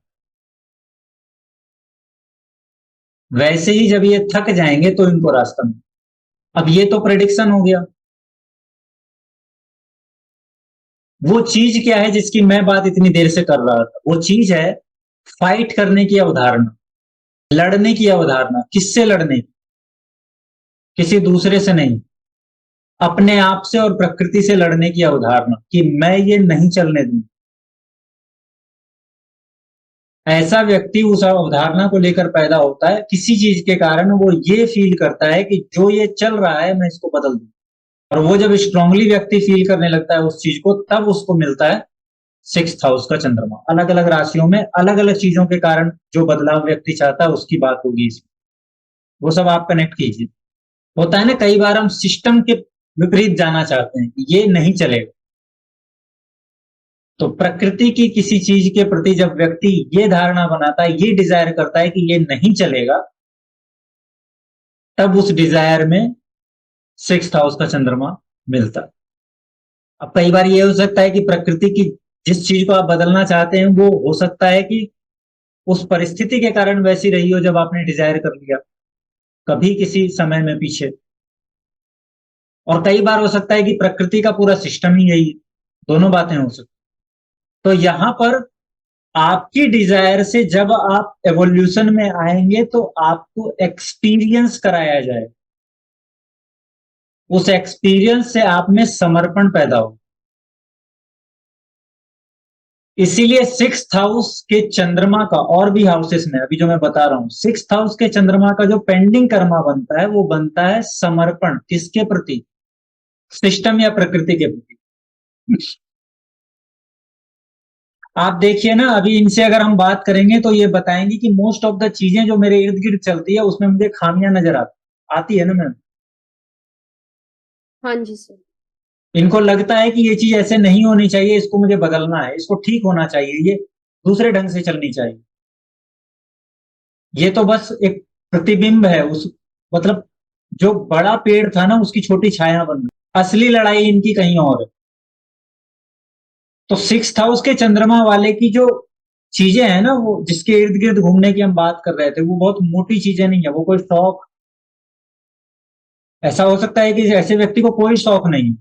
वैसे ही जब ये थक जाएंगे तो इनको रास्ता मिला। अब ये तो प्रेडिक्शन हो गया। वो चीज क्या है जिसकी मैं बात इतनी देर से कर रहा था? वो चीज है फाइट करने की अवधारणा, लड़ने की अवधारणा। किससे लड़ने की? किसी दूसरे से नहीं, अपने आप से और प्रकृति से लड़ने की अवधारणा कि मैं ये नहीं चलने दूं। ऐसा व्यक्ति उस अवधारणा को लेकर पैदा होता है, किसी चीज के कारण वो ये फील करता है कि जो ये चल रहा है मैं इसको बदल दूं। और वो जब स्ट्रांगली व्यक्ति फील करने लगता है उस चीज को, तब उसको मिलता है 6th हाउस का चंद्रमा। अलग अलग राशियों में अलग अलग चीजों के कारण जो बदलाव व्यक्ति चाहता है उसकी बात होगी इसमें, वो सब आप कनेक्ट कीजिए। होता है ना, कई बार हम सिस्टम के विपरीत जाना चाहते हैं, ये नहीं चलेगा। तो प्रकृति की किसी चीज के प्रति जब व्यक्ति ये धारणा बनाता है, ये डिजायर करता है कि ये नहीं चलेगा, तब उस डिजायर में 6th हाउस का चंद्रमा मिलता है। अब कई बार ये हो सकता है कि प्रकृति की जिस चीज को आप बदलना चाहते हैं वो हो सकता है कि उस परिस्थिति के कारण वैसी रही हो जब आपने डिजायर कर लिया कभी किसी समय में पीछे। और कई बार हो सकता है कि प्रकृति का पूरा सिस्टम ही यही है। दोनों बातें हो सकती। तो यहां पर आपकी डिजायर से जब आप एवोल्यूशन में आएंगे तो आपको एक्सपीरियंस कराया जाए, उस एक्सपीरियंस से आप में समर्पण पैदा हो। इसीलिए 6th हाउस के चंद्रमा का, और भी हाउसेस में अभी जो मैं बता रहा हूं, 6th हाउस के चंद्रमा का जो पेंडिंग कर्मा बनता है वो बनता है समर्पण। किसके प्रति? सिस्टम या प्रकृति के प्रति। आप देखिए ना, अभी इनसे अगर हम बात करेंगे तो ये बताएंगे कि मोस्ट ऑफ द चीजें जो मेरे इर्द गिर्द चलती है उसमें मुझे खामियां नजर आती है ना मैम।
हाँ जी सर।
इनको लगता है कि ये चीज ऐसे नहीं होनी चाहिए, इसको मुझे बदलना है, इसको ठीक होना चाहिए, ये दूसरे ढंग से चलनी चाहिए। ये तो बस एक प्रतिबिंब है उस, मतलब जो बड़ा पेड़ था ना उसकी छोटी छाया बन गई। असली लड़ाई इनकी कहीं और है। तो 6th हाउस के चंद्रमा वाले की जो चीजें हैं ना, वो जिसके इर्द गिर्द घूमने की हम बात कर रहे थे, वो बहुत मोटी चीजें नहीं है। वो कोई शौक, ऐसा हो सकता है कि ऐसे व्यक्ति को कोई शौक नहीं,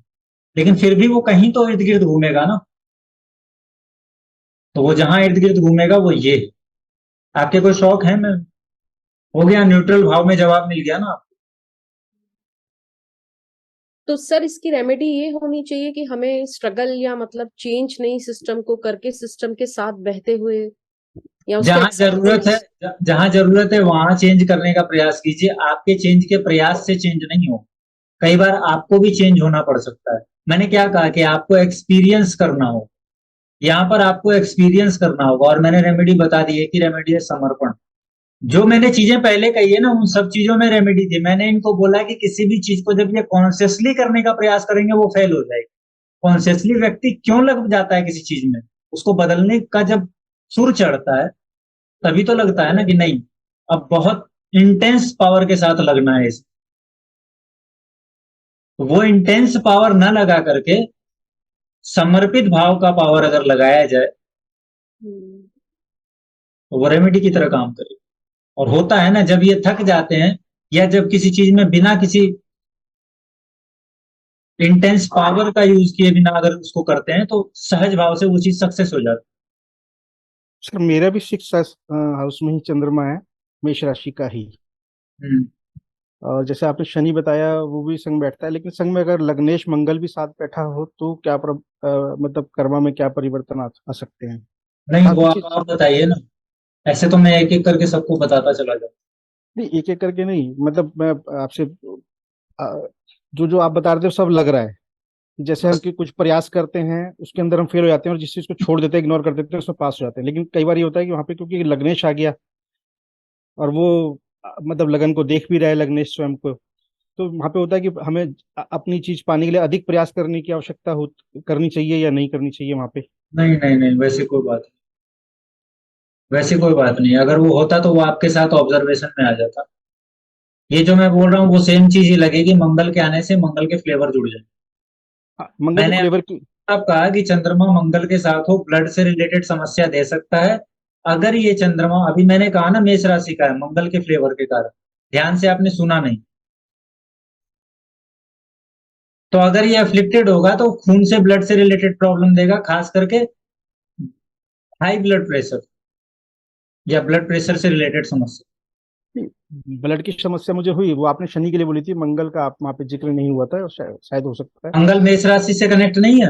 लेकिन फिर भी वो कहीं तो इर्द गिर्द घूमेगा ना। तो वो जहां इर्द गिर्द घूमेगा वो ये। आपके कोई शौक है? मैं हो गया, न्यूट्रल भाव में जवाब मिल गया ना।
तो सर इसकी रेमेडी ये होनी चाहिए कि हमें स्ट्रगल या मतलब चेंज नहीं सिस्टम को करके सिस्टम के साथ बहते हुए, या उसका
जहां जरूरत है, जहां जरूरत है वहां चेंज करने का प्रयास कीजिए। आपके चेंज के प्रयास से चेंज नहीं हो, कई बार आपको भी चेंज होना पड़ सकता है। मैंने क्या कहा कि आपको एक्सपीरियंस करना हो, यहाँ पर आपको एक्सपीरियंस करना होगा। और मैंने रेमेडी बता दी है कि रेमेडी है समर्पण। जो मैंने चीजें पहले कही है ना, उन सब चीजों में रेमेडी थी। मैंने इनको बोला कि किसी भी चीज को जब ये कॉन्शियसली करने का प्रयास करेंगे वो फेल हो जाएगी। कॉन्शियसली व्यक्ति क्यों लग जाता है किसी चीज में, उसको बदलने का जब सुर चढ़ता है तभी तो लगता है ना कि नहीं, अब बहुत इंटेंस पावर के साथ लगना है इसे। तो वो इंटेंस पावर न लगा करके समर्पित भाव का पावर अगर लगाया जाए तो वो रेमेडी की तरह काम करे। और होता है ना, जब ये थक जाते हैं या जब किसी चीज में बिना किसी इंटेंस पावर का यूज किए बिना अगर उसको करते हैं तो सहज भाव से वो चीज सक्सेस हो जाती
सर मेरा भी 6th हाउस में ही चंद्रमा है, मेष राशि का ही।
है।
और जैसे आपने शनि बताया वो भी संग बैठता है, लेकिन संग में अगर लग्नेश मंगल भी साथ बैठा हो तो क्या मतलब कर्मा में क्या परिवर्तन आ सकते हैं?
नहीं, वो
काफी चीज
आप बताइए ना, ऐसे तो मैं एक एक करके सबको बताता चला जाऊँ।
नहीं, एक एक करके नहीं, मतलब मैं आपसे जो जो आप बता रहे थे सब लग रहा है कि जैसे हम कि कुछ प्रयास करते हैं उसके अंदर हम फेल हो जाते हैं और जिस चीज को छोड़ देते हैं, इग्नोर कर देते हैं, उसमें पास हो जाते हैं। लेकिन कई बार ये होता है कि वहाँ पे क्योंकि लग्नेश आ गया और वो मतलब लगन को देख भी रहा है लग्नेश स्वयं को, तो वहाँ पे होता है कि हमें अपनी चीज पाने के लिए अधिक प्रयास करने की आवश्यकता हो, करनी चाहिए या नहीं करनी चाहिए वहाँ पे?
नहीं नहीं नहीं, वैसी कोई बात नहीं, वैसी कोई बात नहीं। अगर वो होता तो वो आपके साथ ऑब्जर्वेशन में आ जाता। ये जो मैं बोल रहा हूँ वो सेम चीज ही लगेगी, मंगल के आने से मंगल के फ्लेवर जुड़ जाए।
मंगल के
मैंने
फ्लेवर की
आप कहा कि चंद्रमा मंगल के साथ हो, ब्लड से रिलेटेड समस्या दे सकता है। अगर ये चंद्रमा, अभी मैंने कहा ना मेष राशि का है, मंगल के फ्लेवर के कारण, ध्यान से आपने सुना नहीं। तो अगर ये अफ्लिक्टेड होगा तो खून से ब्लड से रिलेटेड प्रॉब्लम देगा, खास करके हाई ब्लड प्रेशर या ब्लड प्रेशर से रिलेटेड समस्या।
ब्लड की समस्या मुझे हुई, वो आपने शनि के लिए बोली थी, मंगल का आप वहाँ पे जिक्र नहीं हुआ था, शायद हो सकता है।
मंगल मेष राशि से कनेक्ट नहीं है।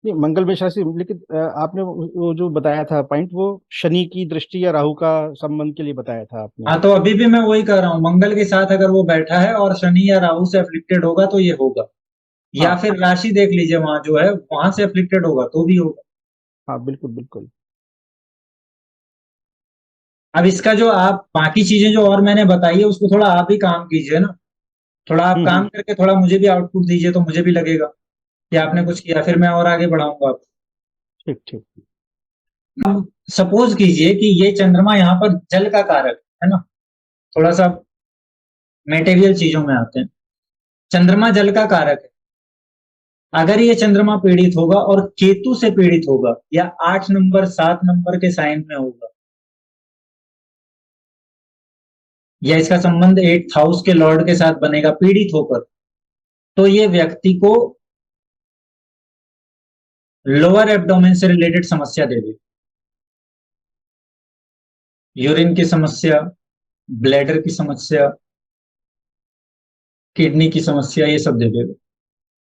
नहीं, मंगल में शायद, लेकिन आपने वो जो बताया था पॉइंट, वो शनि की दृष्टि या राहु का संबंध के लिए बताया था आपने।
हाँ, तो अभी भी मैं वही कह रहा हूँ, मंगल के साथ अगर वो बैठा है और शनि या राहु से अफ्लिक्टेड होगा तो ये होगा, या
हाँ
फिर राशि देख लीजिए वहां जो है वहां से अफ्लिक्टेड होगा तो भी होगा।
हाँ, बिल्कुल बिल्कुल।
अब इसका जो आप बाकी चीजें जो और मैंने बताई है उसको थोड़ा आप ही काम कीजिए ना, थोड़ा आप काम
हम्म।
करके थोड़ा मुझे भी आउटपुट दीजिए तो मुझे भी लगेगा कि आपने कुछ किया, फिर मैं और आगे बढ़ाऊंगा आप।
ठीक ठीक।
अब सपोज कीजिए कि ये चंद्रमा यहाँ पर जल का कारक है ना, थोड़ा सा मेटेरियल चीजों में आते हैं। चंद्रमा जल का कारक है। अगर ये चंद्रमा पीड़ित होगा और केतु से पीड़ित होगा या 8 नंबर 7 नंबर के साइन में होगा, या इसका संबंध 8th हाउस के लॉर्ड के साथ बनेगा पीड़ित होकर, तो ये व्यक्ति को लोअर एब्डोमेन से रिलेटेड समस्या दे देगी। यूरिन की समस्या, ब्लैडर की समस्या, किडनी की समस्या, ये सब दे देगा।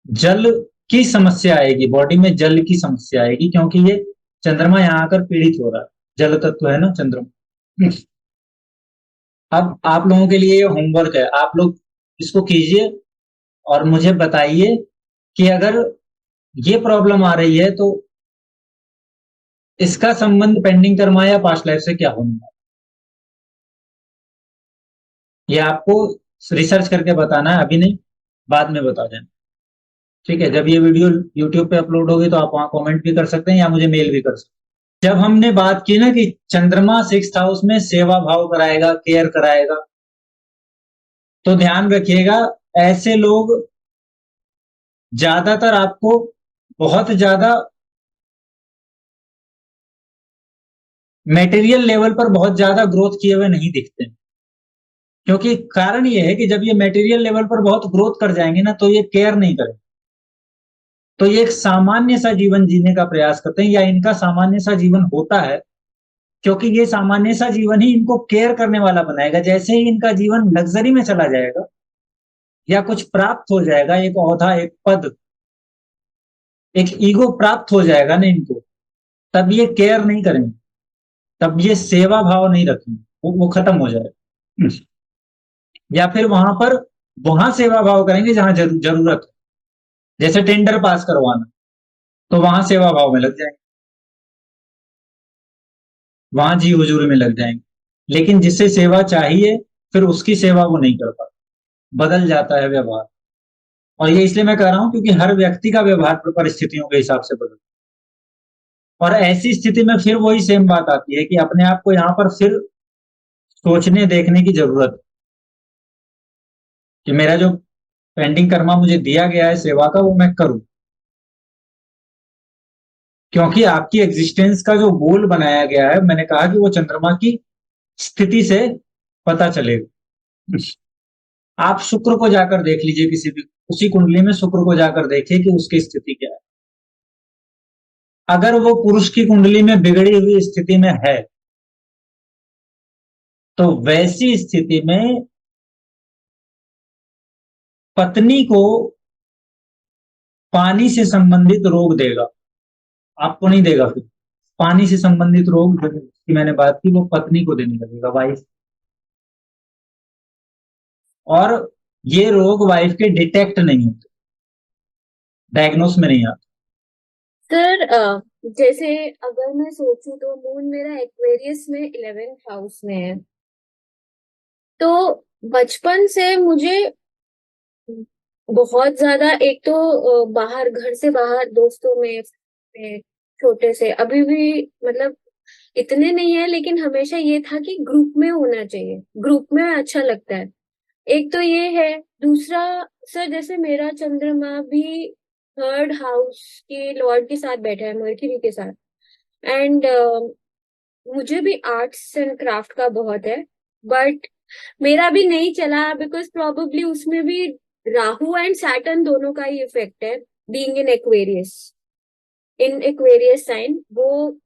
जल की समस्या आएगी, बॉडी में जल की समस्या आएगी, क्योंकि ये चंद्रमा यहाँ आकर पीड़ित हो रहा है, जल तत्व है ना चंद्रमा। अब आप लोगों के लिए ये होमवर्क है, आप लोग इसको कीजिए और मुझे बताइए कि अगर ये प्रॉब्लम आ रही है तो इसका संबंध पेंडिंग कर्मा या पास्ट लाइफ से क्या होना है, ये आपको रिसर्च करके बताना है, अभी नहीं, बाद में बता देना। ठीक है, जब ये वीडियो यूट्यूब पे अपलोड होगी तो आप वहां कमेंट भी कर सकते हैं या मुझे मेल भी कर सकते हैं। जब हमने बात की ना कि चंद्रमा 6th हाउस में सेवा भाव कराएगा, केयर कराएगा, तो ध्यान रखिएगा ऐसे लोग ज्यादातर आपको बहुत ज्यादा मेटेरियल लेवल पर बहुत ज्यादा ग्रोथ किए हुए नहीं दिखते, क्योंकि कारण ये है कि जब ये मेटेरियल लेवल पर बहुत ग्रोथ कर जाएंगे ना तो ये केयर नहीं करेंगे, तो ये एक सामान्य सा जीवन जीने का प्रयास करते हैं, या इनका सामान्य सा जीवन होता है, क्योंकि ये सामान्य सा जीवन ही इनको केयर करने वाला बनाएगा। जैसे ही इनका जीवन लग्जरी में चला जाएगा या कुछ प्राप्त हो जाएगा, एक ओहदा, एक पद, एक ईगो प्राप्त हो जाएगा ना इनको, तब ये केयर नहीं करेंगे, तब ये सेवा भाव नहीं रखेंगे, वो खत्म हो जाएगा। या फिर वहां सेवा भाव करेंगे जहां जरूरत है, जैसे टेंडर पास करवाना, तो वहां सेवा भाव में लग जाएंगे, वहां जी हुजूरी में लग जाएंगे। लेकिन जिससे सेवा चाहिए फिर उसकी सेवा वो नहीं कर पाता, बदल जाता है व्यवहार। और ये इसलिए मैं कह रहा हूं क्योंकि हर व्यक्ति का व्यवहार परिस्थितियों के हिसाब से बदल, और ऐसी स्थिति में फिर वही सेम बात आती है कि अपने आप को यहाँ पर फिर सोचने देखने की जरूरत है कि मेरा जो पेंडिंग कर्मा मुझे दिया गया है सेवा का वो मैं करूं, क्योंकि आपकी एग्जिस्टेंस का जो गोल बनाया गया है, मैंने कहा कि वो चंद्रमा की स्थिति से पता चलेगा। आप शुक्र को जाकर देख लीजिए, किसी भी उसी कुंडली में शुक्र को जाकर देखिए कि उसकी स्थिति क्या है। अगर वो पुरुष की कुंडली में बिगड़ी हुई स्थिति में है तो वैसी स्थिति में पत्नी को पानी से संबंधित रोग देगा, आपको नहीं देगा। फिर पानी से संबंधित रोग की मैंने बात की, वो पत्नी को देने लगेगा, वाइफ। और ये रोग वाइफ के डिटेक्ट नहीं होते, डायग्नोस में नहीं आते।
सर जैसे अगर मैं सोचूं तो मून मेरा एक्वेरियस में 11th हाउस में है, तो बचपन से मुझे बहुत ज्यादा, एक तो बाहर, घर से बाहर दोस्तों में छोटे से अभी भी मतलब इतने नहीं है, लेकिन हमेशा ये था कि ग्रुप में होना चाहिए, ग्रुप में अच्छा लगता है। एक तो ये है। दूसरा सर, जैसे मेरा चंद्रमा भी 3rd हाउस के लॉर्ड के साथ बैठा है, मर्क्यूरी के साथ, एंड मुझे भी आर्ट्स एंड क्राफ्ट का बहुत है, बट मेरा भी नहीं चला बिकॉज प्रोबेबली उसमें भी राहु एंड सैटर्न दोनों का ही इफेक्ट है, बीइंग इन एक्वेरियस साइन। वो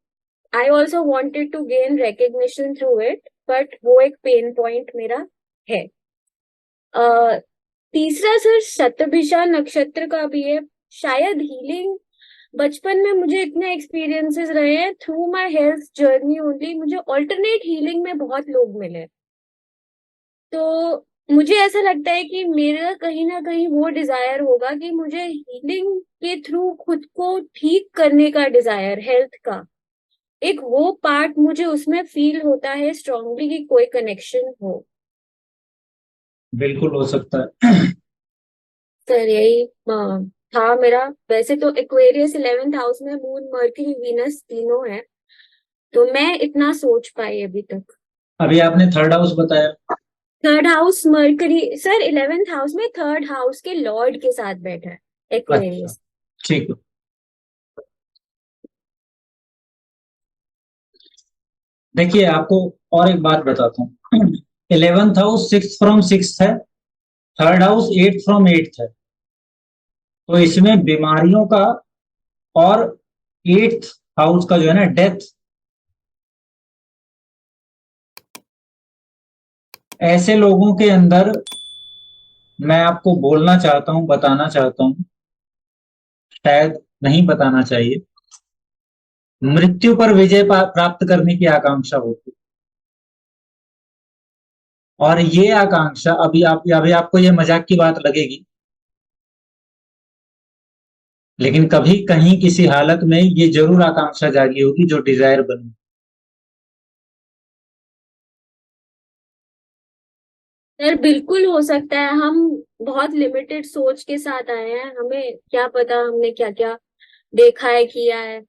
I also wanted to gain recognition through it, but वो एक पेन पॉइंट मेरा है। तीसरा सर शतभिषा नक्षत्र का भी है, शायद हीलिंग। बचपन में मुझे इतने एक्सपीरियंसेस रहे हैं through my health journey only, मुझे ऑल्टरनेट हीलिंग में बहुत लोग मिले। तो मुझे ऐसा लगता है कि मेरा कहीं ना कहीं वो डिजायर होगा कि मुझे हीलिंग के थ्रू खुद को ठीक करने का डिजायर, हेल्थ का एक वो पार्ट मुझे उसमें फील होता है स्ट्रांगली कि कोई कनेक्शन हो।
बिल्कुल हो सकता है।
सर यही था मेरा। वैसे तो एक्वेरियस 11th हाउस में मून मर्क्यूरी वीनस तीनों है, तो मैं इतना सोच पाई अभी तक।
अभी आपने थर्ड हाउस बताया।
Third house mercury sir 11th house में थर्ड हाउस के लॉर्ड के साथ बैठा है एक्वेरियस।
अच्छा, ठीक है। देखिए आपको और एक बात बताता हूँ। 11th house 6th from 6th है, third house 8th from 8th है, तो इसमें बीमारियों का और 8th हाउस का जो है ना डेथ, ऐसे लोगों के अंदर मैं आपको बोलना चाहता हूं, बताना चाहता हूं, शायद नहीं बताना चाहिए, मृत्यु पर विजय प्राप्त करने की आकांक्षा होती है। और ये आकांक्षा अभी आपको ये मजाक की बात लगेगी, लेकिन कभी कहीं किसी हालत में ये जरूर आकांक्षा जागी होगी जो डिजायर बनी।
सर बिल्कुल हो सकता है, हम बहुत लिमिटेड सोच के साथ आए हैं, हमें क्या पता हमने क्या क्या देखा है, किया है।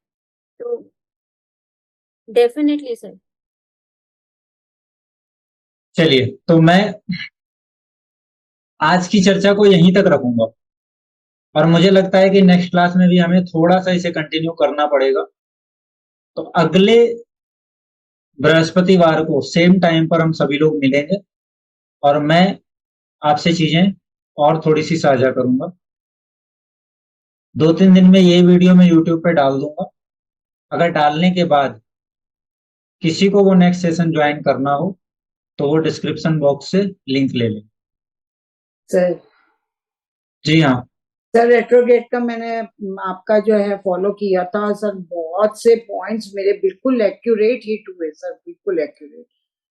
तो डेफिनेटली सर।
चलिए, तो मैं आज की चर्चा को यहीं तक रखूंगा, और मुझे लगता है कि नेक्स्ट क्लास में भी हमें थोड़ा सा इसे कंटिन्यू करना पड़ेगा। तो अगले बृहस्पतिवार को सेम टाइम पर हम सभी लोग मिलेंगे, और मैं आपसे चीजें और थोड़ी सी साझा करूंगा। 2-3 दिन में ये वीडियो मैं यूट्यूब पे डाल दूंगा। अगर डालने के बाद किसी को वो नेक्स्ट सेशन ज्वाइन करना हो तो वो डिस्क्रिप्शन बॉक्स से लिंक ले लें।
सर
जी हाँ
सर, रेट्रोगेट का मैंने आपका जो है फॉलो किया था सर, बहुत से पॉइंट्स मेरे बिल्कुल एक्यूरेट हिट हुए सर, बिल्कुल एक्यूरेट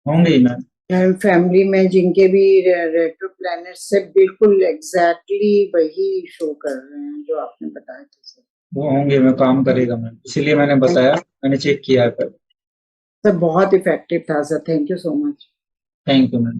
होंगे ही मैम।
फैमिली में जिनके भी रेट्रो प्लैनेट से बिल्कुल एग्जैक्टली वही शो कर रहे हैं जो आपने बताया था सर।
वो होंगे, मैं काम करेगा मैम, इसीलिए मैंने बताया, मैंने चेक किया है।
सर बहुत इफेक्टिव था sir, thank you so much.
Thank you ma'am.